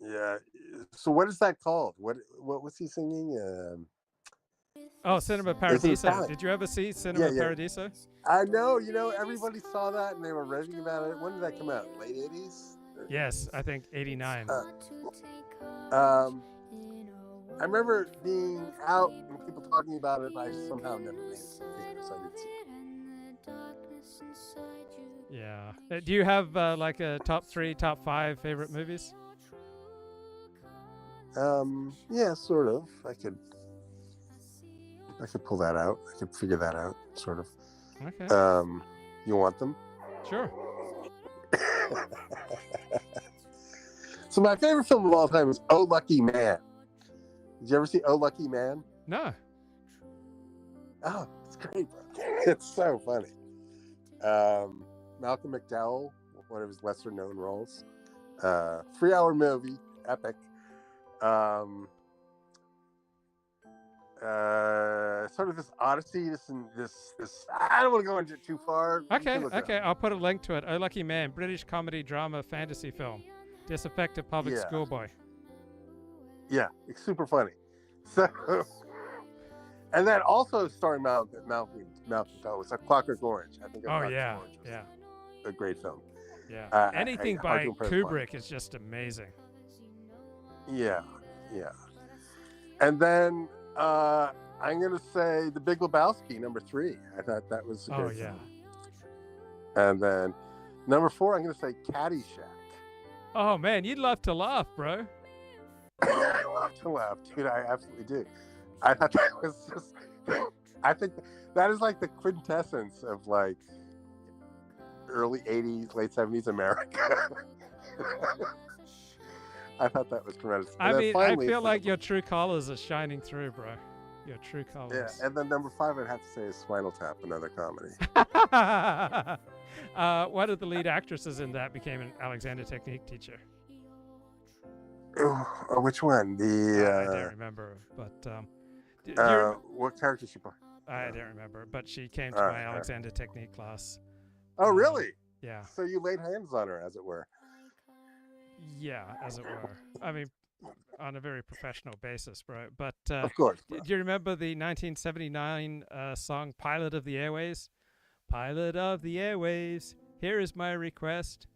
yeah. So what is that called? What was he singing? Cinema Paradiso. Did you ever see Cinema Paradiso? I know. Everybody saw that and they were raving about it. When did that come out? Late 80s? Yes, I think 89. I remember being out and people talking about it, but I somehow never made it to the theater, so I didn't see it. Yeah. Do you have a top 3, top 5 favorite movies? Yeah, sort of. I could pull that out. I could figure that out, sort of. Okay. You want them? Sure. So my favorite film of all time is Oh Lucky Man. Did you ever see Oh Lucky Man? No. Oh, it's great, bro. It's so funny. Malcolm McDowell, one of his lesser known roles. 3-hour movie, epic. Sort of this odyssey, this I don't want to go into it too far. Okay, I'll put a link to it. Oh Lucky Man, British comedy drama fantasy film. Disaffected public schoolboy. Yeah, it's super funny. So, and then also starring Malcolm McDowell. It's A Clockwork Orange. I think. Oh yeah, a great film. Yeah. Anything by Kubrick is just amazing. Yeah. And then I'm gonna say The Big Lebowski, number 3. I thought that was a good film. And then number 4, I'm gonna say Caddyshack. Oh man, you'd love to laugh, bro. I love to laugh, dude. I absolutely do. I thought that was just. I think that is like the quintessence of like early '80s, late '70s America. I thought that was tremendous. I mean, I feel like your true colors are shining through, bro. your true Yeah, colors. and then number 5 I'd have to say is Spinal Tap, another comedy. One of the lead actresses in that became an Alexander Technique teacher. Oh, which one? I don't remember, but do you what character she play? I don't remember, but she came to my Alexander Technique class. Oh, really? Yeah. So you laid hands on her, as it were. Yeah, as it were. I mean, on a very professional basis, bro. But of course. Do you remember the 1979 song "Pilot of the Airways"? Pilot of the Airways, here is my request.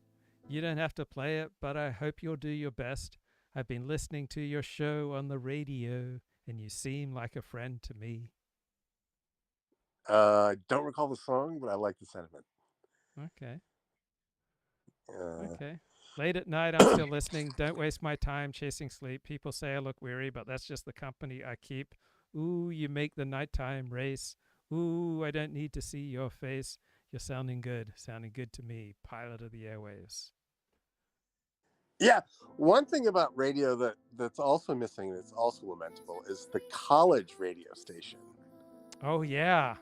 You don't have to play it, but I hope you'll do your best. I've been listening to your show on the radio, and you seem like a friend to me. I don't recall the song, but I like the sentiment. Okay. Okay. Late at night, I'm still listening. Don't waste my time chasing sleep. People say I look weary, but that's just the company I keep. Ooh, you make the nighttime race. Ooh, I don't need to see your face. You're sounding good to me. Pilot of the airwaves. Yeah, one thing about radio that's also missing, and it's also lamentable, is the college radio station. Oh yeah,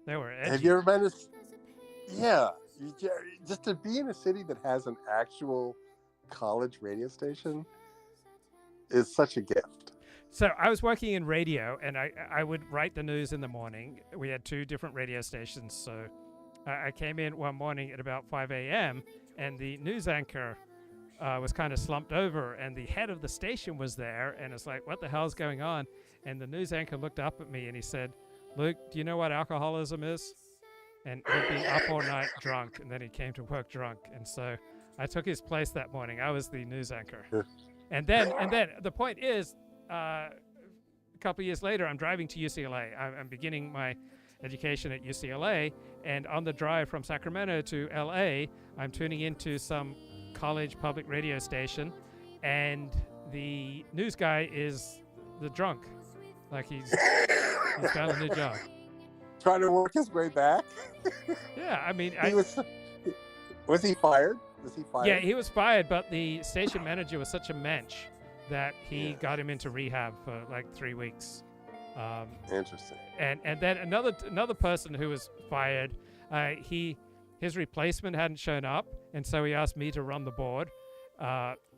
they were edgy. Have you ever been to? Yeah, just to be in a city that has an actual college radio station is such a gift. So I was working in radio, and I would write the news in the morning. We had 2 different radio stations, so I came in one morning at about 5 a.m., and the news anchor was kind of slumped over, and the head of the station was there, and it's like, what the hell's going on? And the news anchor looked up at me, and he said, Luke, do you know what alcoholism is? And he'd been up all night drunk, and then he came to work drunk, and so I took his place that morning. I was the news anchor. And then the point is, a couple of years later, I'm driving to UCLA. I'm beginning my education at UCLA, and on the drive from Sacramento to LA, I'm tuning into some college public radio station, and the news guy is the drunk, like he's found a new job, trying to work his way back. Yeah, I mean, was he fired? Yeah, he was fired, but the station manager was such a mensch that he got him into rehab for like 3 weeks. Interesting. And then another person who was fired, his replacement hadn't shown up, and so he asked me to run the board,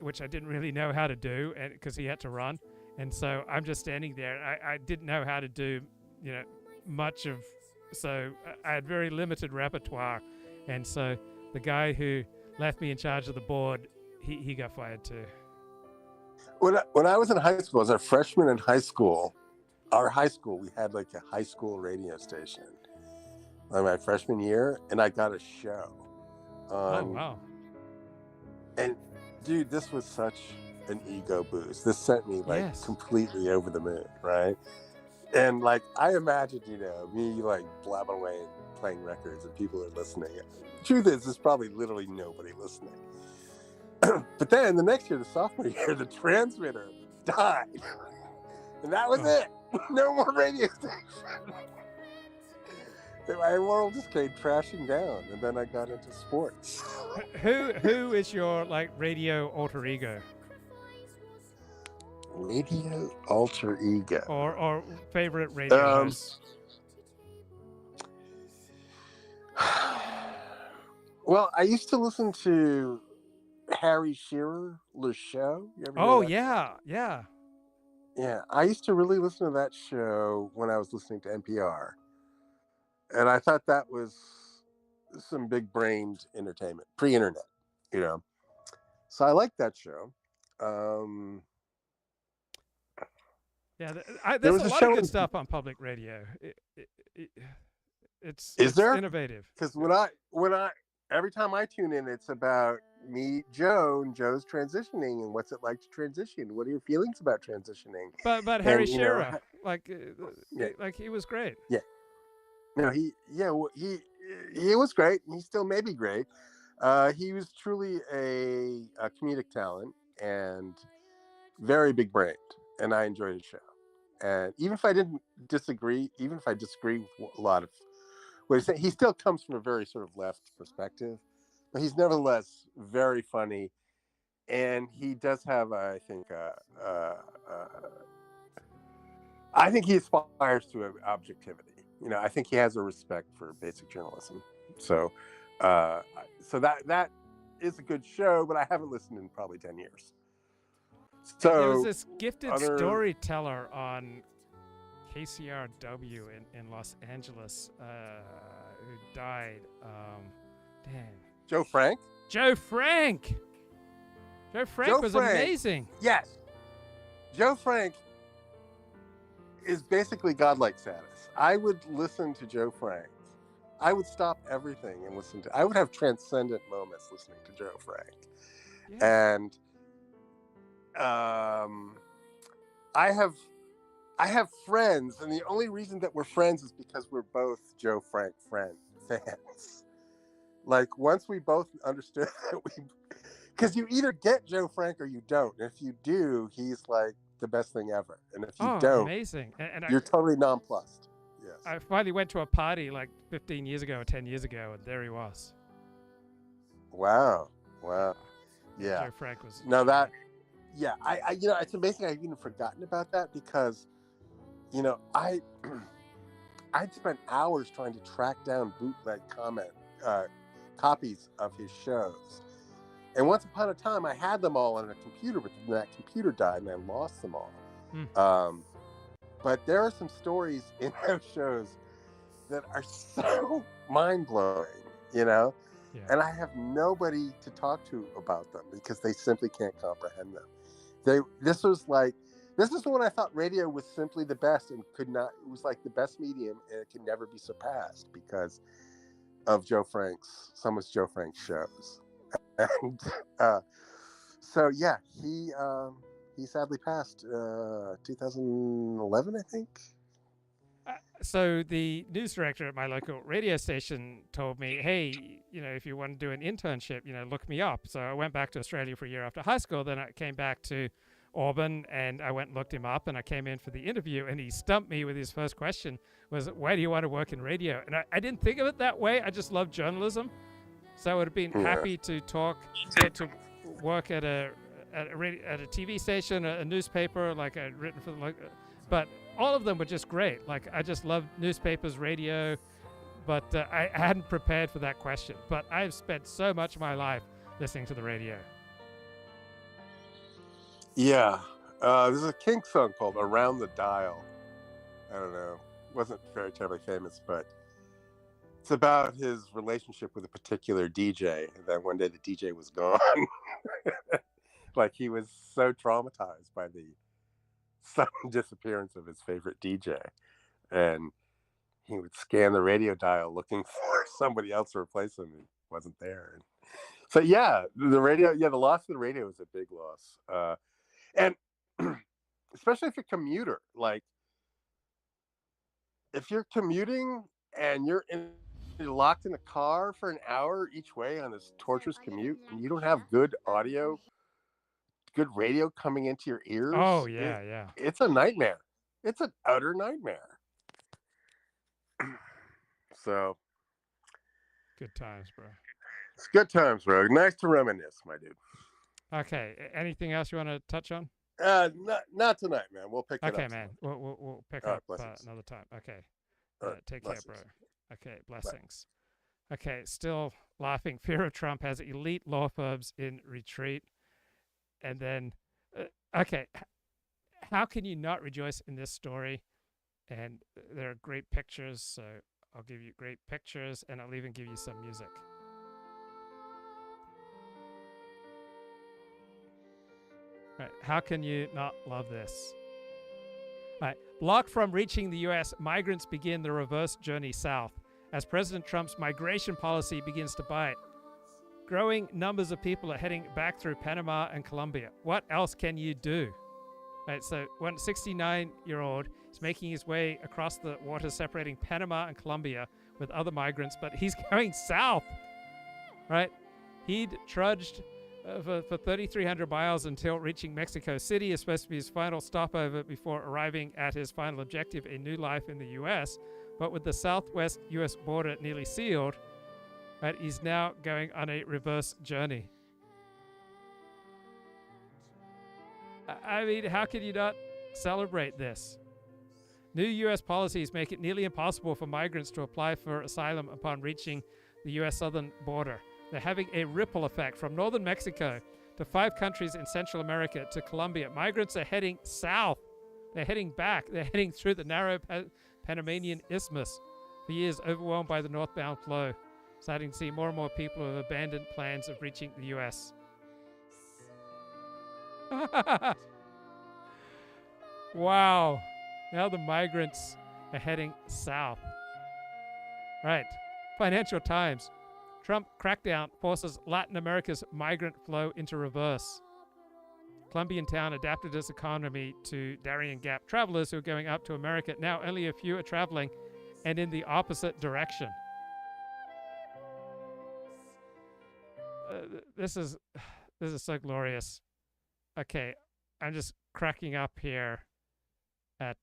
which I didn't really know how to do, and because he had to run, and so I'm just standing there. I didn't know how to do, much of, so I had very limited repertoire, and so the guy who left me in charge of the board, he got fired too. When I was in high school, as a freshman in high school, our high school, we had like a high school radio station. My freshman year, and I got a show. Oh, wow. And dude, this was such an ego boost. This sent me completely over the moon, right? And like, I imagined, me like blabbing away playing records and people are listening. The truth is, there's probably literally nobody listening. But then the next year, the sophomore year, the transmitter died. And that was it. No more radio station. My world just came crashing down, and then I got into sports. Who is your radio alter ego? Radio alter ego, or favorite radio host? Well, I used to listen to Harry Shearer, Le Show. You ever Oh hear that? yeah. Yeah, I used to really listen to that show when I was listening to NPR. And I thought that was some big-brained entertainment, pre-internet, So I liked that show. Yeah, there's a lot of good stuff on public radio. It's innovative. Because when I every time I tune in, it's about meet Joe, and Joe's transitioning, and what's it like to transition? What are your feelings about transitioning? But Harry Shearer, he was great. Yeah. No, he was great. He still may be great. He was truly a comedic talent and very big brained, and I enjoyed his show. And even if I disagree with a lot of what he's saying, he still comes from a very sort of left perspective, but he's nevertheless very funny, and he does have, I think, I think he aspires to objectivity. I think he has a respect for basic journalism. So, that is a good show, but I haven't listened in probably 10 years. So there was this gifted storyteller on KCRW in Los Angeles who died. Joe Frank? Joe Frank was amazing. Yes. Joe Frank is basically godlike status. I would listen to Joe Frank. I would stop everything and listen to. I would have transcendent moments listening to Joe Frank. Yeah. And I have friends, and the only reason that we're friends is because we're both Joe Frank fans. Like, once we both understood that because you either get Joe Frank or you don't. And if you do, he's like the best thing ever. And if you don't, amazing. And you're totally nonplussed. Yes. I finally went to a party like 15 years ago or 10 years ago, and there he was. Wow. Yeah. Joe Frank was. No, that. Yeah, I it's amazing I've even forgotten about that because, I'd spent hours trying to track down bootleg copies of his shows. And once upon a time, I had them all on a computer, but then that computer died and I lost them all. But there are some stories in those shows that are so mind-blowing, Yeah. And I have nobody to talk to about them because they simply can't comprehend them. This was when I thought radio was simply the best and it was like the best medium and it could never be surpassed because of some of Joe Frank's shows. And so yeah, he sadly passed 2011, I think. So the news director at my local radio station told me, hey, if you want to do an internship, look me up. So I went back to Australia for a year after high school. Then I came back to Auburn and I went and looked him up and I came in for the interview and he stumped me with his first question was, why do you want to work in radio? And I didn't think of it that way. I just love journalism. So I would have been happy to to work at a TV station, a newspaper, like I'd written for but all of them were just great. Like, I just loved newspapers, radio, but I hadn't prepared for that question. But I've spent so much of my life listening to the radio. Yeah. There's a Kinks song called Around the Dial. I don't know. It wasn't very terribly famous, but it's about his relationship with a particular DJ. And then one day the DJ was gone. Like, he was so traumatized by the sudden disappearance of his favorite DJ, and he would scan the radio dial looking for somebody else to replace him. He wasn't there. And so yeah, the loss of the radio is a big loss, and especially if you're a commuter. Like, if you're commuting and you're locked in a car for an hour each way on this torturous commute, and you don't have good radio coming into your ears. Oh, yeah. It's a nightmare. It's an utter nightmare. So. Good times, bro. It's good times, bro. Nice to reminisce, my dude. Okay. Anything else you want to touch on? Not tonight, man. We'll pick it up. Okay, man. We'll pick up another time. Okay. Take care, bro. Okay. Blessings. Bye. Okay. Still laughing. Fear of Trump has elite law firms in retreat. And then, okay, how can you not rejoice in this story? And there are great pictures, so I'll give you great pictures, and I'll even give you some music. Right, how can you not love this? Right, blocked from reaching the U.S., migrants begin the reverse journey south as President Trump's migration policy begins to bite. Growing numbers of people are heading back through Panama and Colombia. What else can you do? Right, so one 69-year-old is making his way across the water separating Panama and Colombia with other migrants, but he's going south. Right? He'd trudged for 3,300 miles until reaching Mexico City is supposed to be his final stopover before arriving at his final objective, a new life in the U.S. But with the southwest U.S. border nearly sealed, right, he's now going on a reverse journey. I mean, how can you not celebrate this? New U.S. policies make it nearly impossible for migrants to apply for asylum upon reaching the U.S. southern border. They're having a ripple effect from northern Mexico to 5 countries in Central America to Colombia. Migrants are heading south. They're heading back. They're heading through the narrow Panamanian Isthmus. For years, overwhelmed by the northbound flow, starting to see more and more people who have abandoned plans of reaching the U.S. Wow. Now the migrants are heading south. Right. Financial Times. Trump crackdown forces Latin America's migrant flow into reverse. Colombian town adapted its economy to Darién Gap. Travelers who are going up to America, now only a few are traveling, and in the opposite direction. This is so glorious. Okay, I'm just cracking up here at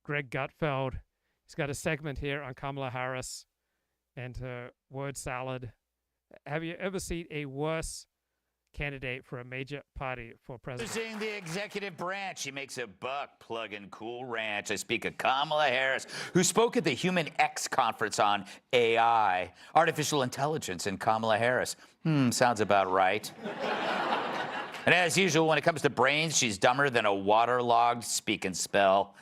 Greg Gutfeld. He's got a segment here on Kamala Harris and her word salad. Have you ever seen a worse candidate for a major party for president? Using the executive branch, she makes a buck plugging Cool Ranch. I speak of Kamala Harris, who spoke at the Human X conference on AI, artificial intelligence, and Kamala Harris. Sounds about right. And as usual, when it comes to brains, she's dumber than a waterlogged speak and spell.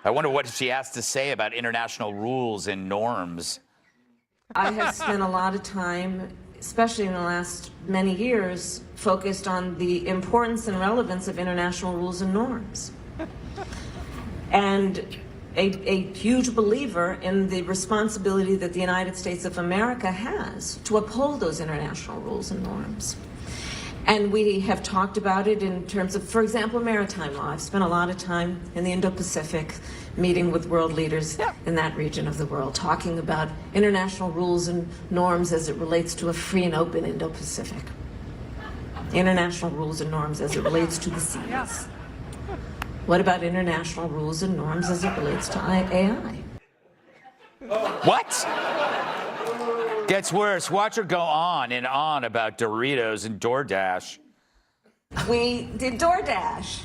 I wonder what she has to say about international rules and norms. I have spent a lot of time, especially in the last many years, focused on the importance and relevance of international rules and norms. And a huge believer in the responsibility that the United States of America has to uphold those international rules and norms. And we have talked about it in terms of, for example, maritime law. I've spent a lot of time in the Indo-Pacific meeting with world leaders in that region of the world, talking about international rules and norms as it relates to a free and open Indo-Pacific. International rules and norms as it relates to the seas. What about international rules and norms as it relates to AI? What? Gets worse. Watch her go on and on about Doritos and DoorDash. We did DoorDash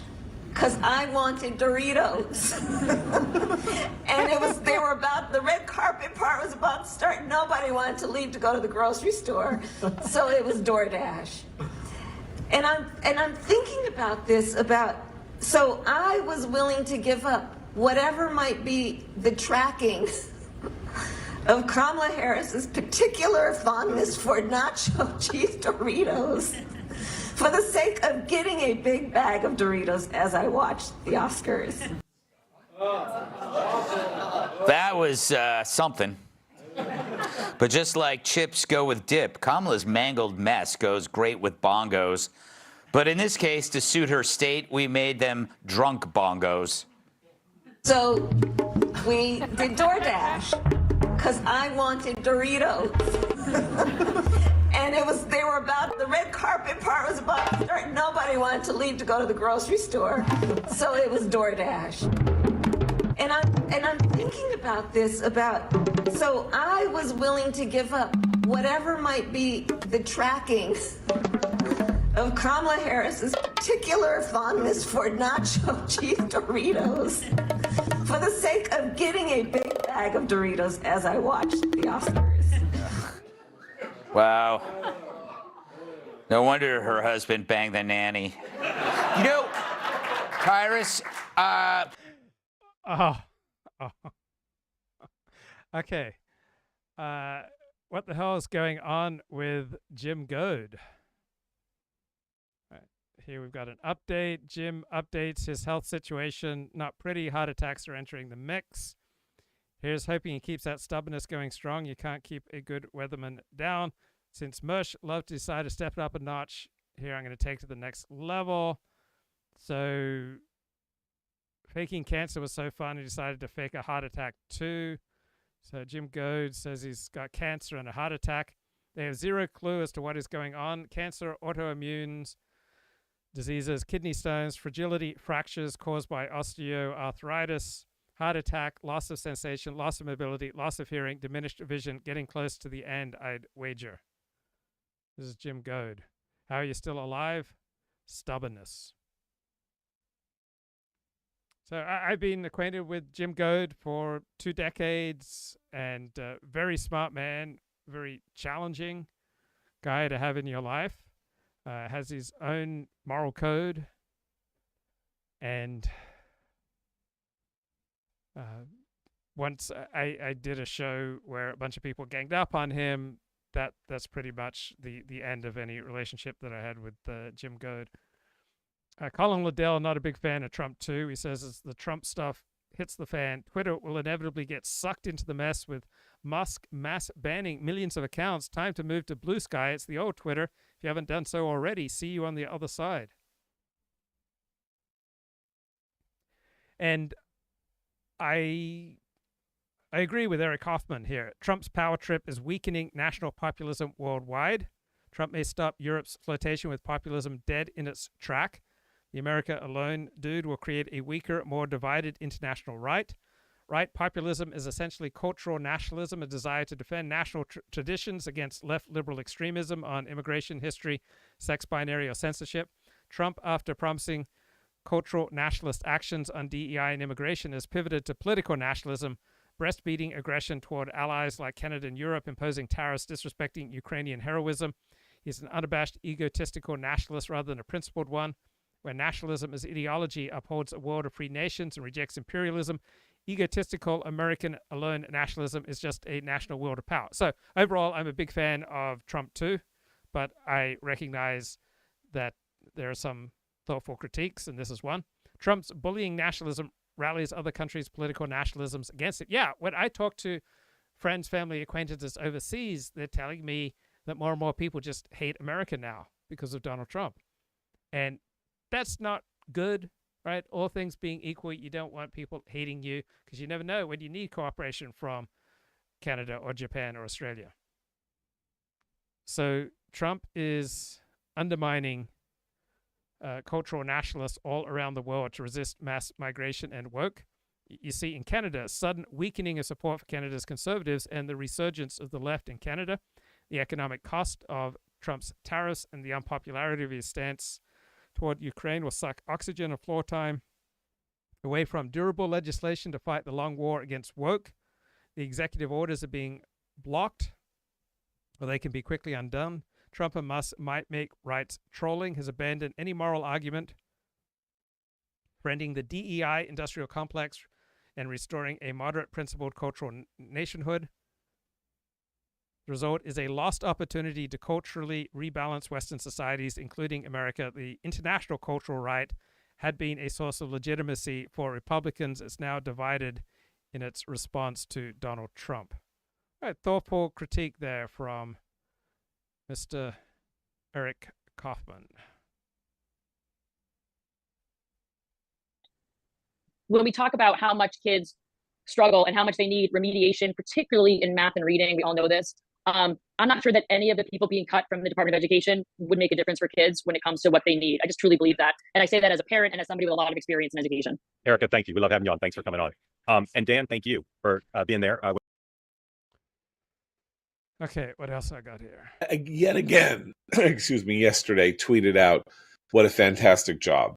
because I wanted Doritos. And they were about, the red carpet part was about to start. Nobody wanted to leave to go to the grocery store. So it was DoorDash. And I'm thinking about this, so I was willing to give up whatever might be the tracking of Kamala Harris's particular fondness for nacho cheese Doritos for the sake of getting a big bag of Doritos as I watched the Oscars. That was something. But just like chips go with dip, Kamala's mangled mess goes great with bongos. But in this case, to suit her state, we made them drunk bongos. So we did DoorDash because I wanted Doritos. And they were about, the red carpet part was about to start. Nobody wanted to leave to go to the grocery store. So it was DoorDash. And I'm thinking about this, so I was willing to give up whatever might be the tracking of Kamala Harris's particular fondness for nacho cheese Doritos for the sake of getting a big bag of Doritos as I watched the Oscars. Wow. No wonder her husband banged the nanny. You know, Kyrus, Okay. What the hell is going on with Jim Goad? Here we've got an update. Jim updates his health situation. Not pretty. Heart attacks are entering the mix. Here's hoping he keeps that stubbornness going strong. You can't keep a good weatherman down. Since Mersh loved to decide to step it up a notch, here I'm going to take to the next level. So faking cancer was so fun, he decided to fake a heart attack too. So Jim Goad says he's got cancer and a heart attack. They have zero clue as to what is going on. Cancer, autoimmunes, diseases, kidney stones, fragility, fractures caused by osteoarthritis, heart attack, loss of sensation, loss of mobility, loss of hearing, diminished vision, getting close to the end, I'd wager. This is Jim Goad. How are you still alive? Stubbornness. So I've been acquainted with Jim Goad for 2 decades, and very smart man, very challenging guy to have in your life. Has his own moral code, and once I did a show where a bunch of people ganged up on him. That's pretty much the end of any relationship that I had with Jim Goad. Colin Liddell, not a big fan of Trump too. He says as the Trump stuff hits the fan, Twitter will inevitably get sucked into the mess with Musk mass banning millions of accounts. Time to move to Blue Sky. It's the old Twitter. If you haven't done so already, see you on the other side. And I agree with Eric Kaufman here. Trump's power trip is weakening national populism worldwide. Trump may stop Europe's flirtation with populism dead in its track. The America alone dude will create a weaker, more divided international right. Right populism is essentially cultural nationalism, a desire to defend national traditions against left liberal extremism on immigration, history, sex binary, or censorship. Trump, after promising cultural nationalist actions on DEI and immigration, has pivoted to political nationalism, breastfeeding aggression toward allies like Canada and Europe, imposing tariffs, disrespecting Ukrainian heroism. He's an unabashed, egotistical nationalist rather than a principled one. Where nationalism as ideology upholds a world of free nations and rejects imperialism, egotistical American alone nationalism is just a national world of power. So overall, I'm a big fan of Trump too, but I recognize that there are some thoughtful critiques, and this is one. Trump's bullying nationalism rallies other countries' political nationalisms against it. Yeah, when I talk to friends, family, acquaintances overseas, they're telling me that more and more people just hate America now because of Donald Trump. And that's not good, right? All things being equal, you don't want people hating you because you never know when you need cooperation from Canada or Japan or Australia. So Trump is undermining cultural nationalists all around the world to resist mass migration and woke. You see in Canada, sudden weakening of support for Canada's conservatives and the resurgence of the left in Canada, the economic cost of Trump's tariffs and the unpopularity of his stance toward Ukraine will suck oxygen and floor time away from durable legislation to fight the long war against woke. The executive orders are being blocked, or they can be quickly undone. Trump and Musk might make rights trolling, has abandoned any moral argument, friending the DEI industrial complex and restoring a moderate principled cultural nationhood. The result is a lost opportunity to culturally rebalance Western societies, including America. The international cultural right had been a source of legitimacy for Republicans. It's now divided in its response to Donald Trump. All right, thoughtful critique there from Mr. Eric Kaufman. When we talk about how much kids struggle and how much they need remediation, particularly in math and reading, we all know this. I'm not sure that any of the people being cut from the Department of Education would make a difference for kids when it comes to what they need. I just truly believe that. And I say that as a parent and as somebody with a lot of experience in education. Erica, thank you. We love having you on. Thanks for coming on. And Dan, thank you for being there. Okay, what else I got here? Yet again, yesterday tweeted out what a fantastic job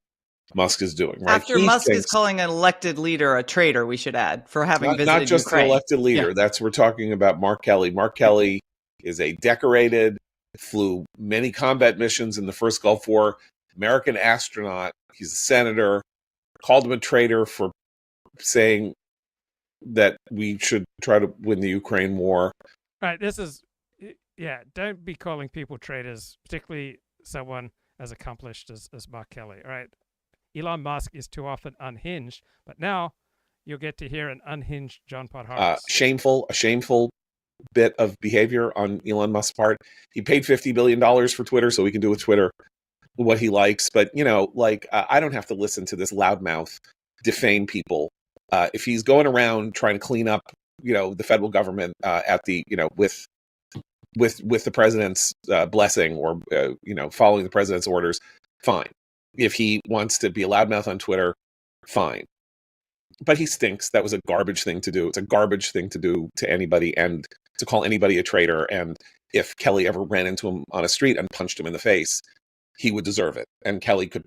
Musk is doing. Right? After Musk is calling an elected leader a traitor, we should add, for having visited Ukraine. Not just Ukraine. an elected leader. Yeah. We're talking about Mark Kelly. Mark Kelly is a decorated, flew many combat missions in the first Gulf War, American astronaut. He's a senator, called him a traitor for saying that we should try to win the Ukraine war. Right, this is, yeah, don't be calling people traitors, particularly someone as accomplished as Mark Kelly. All right, Elon Musk is too often unhinged, but now you'll get to hear an unhinged John Podhoretz. A shameful bit of behavior on Elon Musk's part. He paid $50 billion for Twitter, so he can do with Twitter what he likes. But, I don't have to listen to this loudmouth defame people. If he's going around trying to clean up, the federal government at the, with the president's blessing or, following the president's orders, fine. If he wants to be a loudmouth on Twitter, fine. But he stinks. That was a garbage thing to do. It's a garbage thing to do to anybody and to call anybody a traitor. And if Kelly ever ran into him on a street and punched him in the face, he would deserve it. And Kelly could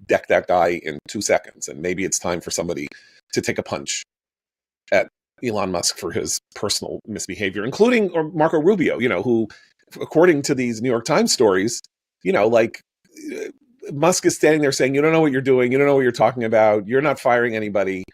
deck that guy in 2 seconds. And maybe it's time for somebody to take a punch at Elon Musk for his personal misbehavior, including or Marco Rubio, who, according to these New York Times stories, Musk is standing there saying, you don't know what you're doing. You don't know what you're talking about. You're not firing anybody.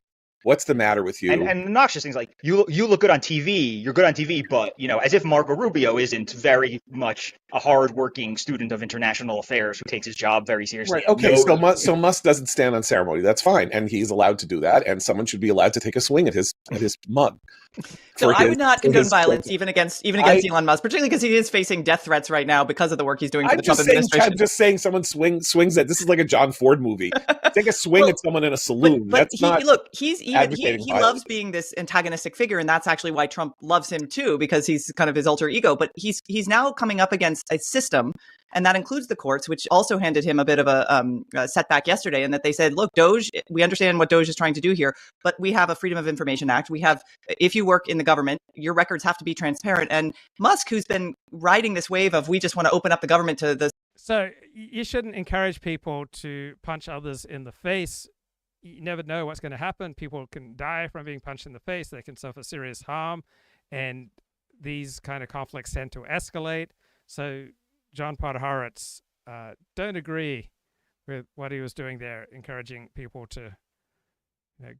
What's the matter with you? And obnoxious things like you look good on TV. You're good on TV, but as if Marco Rubio isn't very much a hardworking student of international affairs who takes his job very seriously. Right. Okay. So Musk doesn't stand on ceremony. That's fine, and he's allowed to do that. And someone should be allowed to take a swing at his mug. So I would not condone violence even against Elon Musk, particularly because he is facing death threats right now because of the work he's doing for the Trump administration. I'm just saying someone swings at, this is like a John Ford movie. Take a swing at someone in a saloon. But That's not. Look, he loves being this antagonistic figure, and that's actually why Trump loves him too, because he's kind of his alter ego. But he's now coming up against a system, and that includes the courts, which also handed him a bit of a setback yesterday, in that they said, look, DOGE, we understand what DOGE is trying to do here, but we have a Freedom of Information Act. We have, if you work in the government, your records have to be transparent. And Musk, who's been riding this wave of we just want to open up the government to the... So you shouldn't encourage people to punch others in the face. You never know what's going to happen. People can die from being punched in the face. They can suffer serious harm. And these kind of conflicts tend to escalate. So John Podhoretz, don't agree with what he was doing there, encouraging people to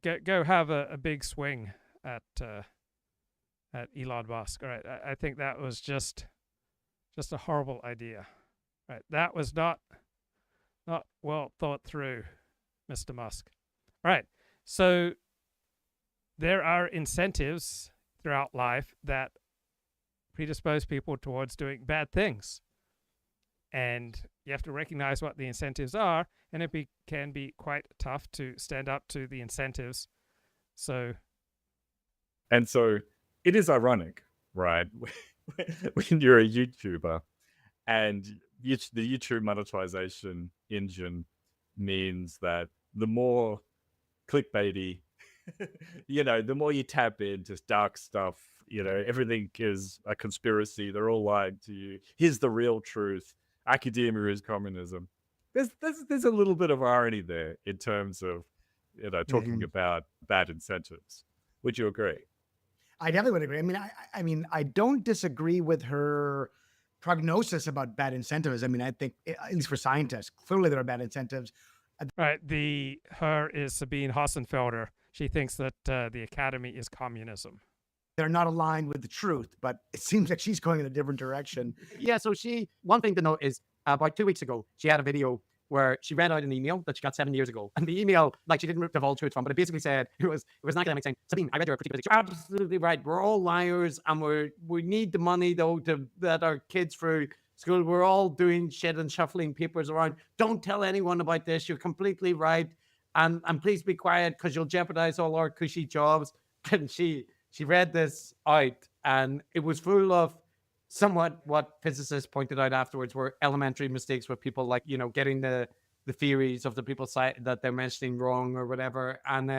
go have a big swing at Elon Musk. All right, I think that was just a horrible idea. Right, that was not well thought through, Mr. Musk. All right, so there are incentives throughout life that predispose people towards doing bad things. And you have to recognize what the incentives are, and it can be quite tough to stand up to the incentives. So it is ironic, right? When you're a YouTuber and the YouTube monetization engine means that the more clickbaity, the more you tap into dark stuff, everything is a conspiracy. They're all lying to you. Here's the real truth. Academia is communism. There's a little bit of irony there in terms of, talking about bad incentives. Would you agree? I definitely would agree. I mean, I don't disagree with her prognosis about bad incentives. I think, at least for scientists, clearly there are bad incentives. Right. Her is Sabine Hossenfelder. She thinks that the academy is communism. They're not aligned with the truth, but it seems like she's going in a different direction. Yeah, so one thing to note is about 2 weeks ago, she had a video where she read out an email that she got 7 years ago. And the email, she didn't divulge who it's from, but it basically said, it was an academic saying, Sabine, I read your critique. You're absolutely right. We're all liars, and we need the money, though, to let our kids through school. We're all doing shit and shuffling papers around. Don't tell anyone about this. You're completely right. And please be quiet, because you'll jeopardize all our cushy jobs. And she read this out, and it was full of somewhat what physicists pointed out afterwards were elementary mistakes with people getting the theories of the people's side that they're mentioning wrong or whatever. And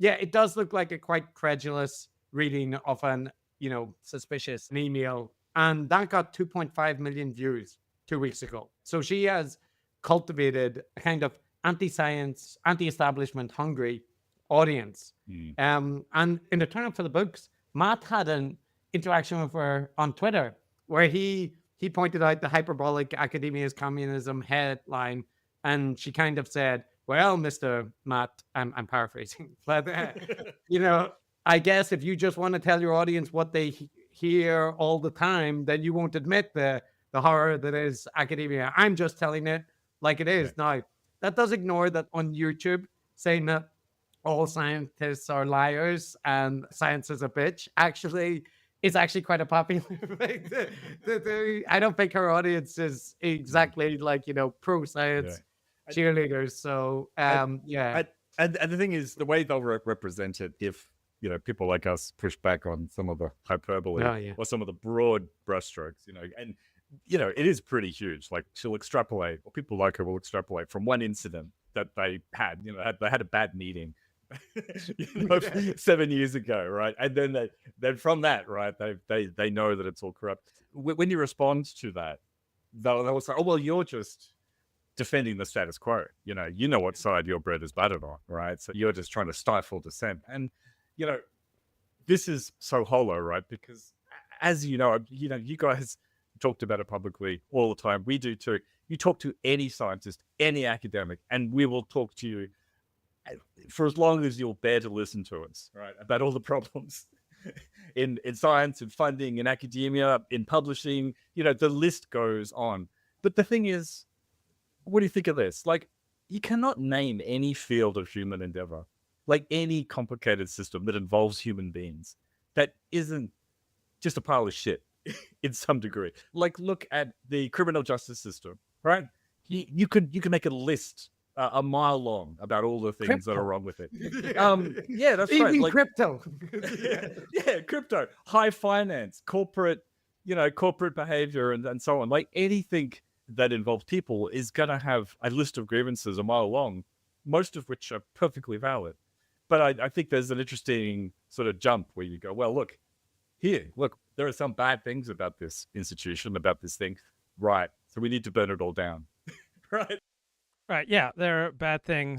it does look like a quite credulous reading of an, suspicious email. And that got 2.5 million views 2 weeks ago. So she has cultivated a kind of anti-science, anti-establishment hungry audience. And in return for the books, Matt had an interaction with her on Twitter where he pointed out the hyperbolic academia is communism headline, and she kind of said, well, Mr. Matt, I'm paraphrasing, but I guess if you just want to tell your audience what they hear all the time, then you won't admit the horror that is academia. I'm just telling it like it is. Now, that does ignore that on YouTube saying that all scientists are liars and science is a bitch. It's actually quite a popular thing. I don't think her audience is exactly pro-science cheerleaders. So, And the thing is, the way they'll represent it, if, people like us push back on some of the hyperbole or some of the broad brushstrokes, and, it is pretty huge. She'll extrapolate, or people like her will extrapolate from one incident that they had, they had a bad meeting 7 years ago, right? And then from that, right, they know that it's all corrupt. When you respond to that, they'll say, oh, well, you're just defending the status quo. You know what side your bread is buttered on, right? So you're just trying to stifle dissent. And, this is so hollow, right? Because as you guys talked about it publicly all the time. We do too. You talk to any scientist, any academic, and we will talk to you for as long as you'll bear to listen to us, right? About all the problems in science, in funding, in academia, in publishing, the list goes on. But the thing is, what do you think of this? Like, you cannot name any field of human endeavor, like any complicated system that involves human beings, that isn't just a pile of shit in some degree. Like, look at the criminal justice system, right? You could make a list a mile long about all the things that are wrong with it. Yeah, that's right. Even Like, crypto. yeah, crypto, high finance, corporate behavior, and so on. Like, anything that involves people is going to have a list of grievances a mile long, most of which are perfectly valid. But I think there's an interesting sort of jump where you go, well, look, there are some bad things about this institution, about this thing. Right. So we need to burn it all down. Right. Right. Yeah, there are bad things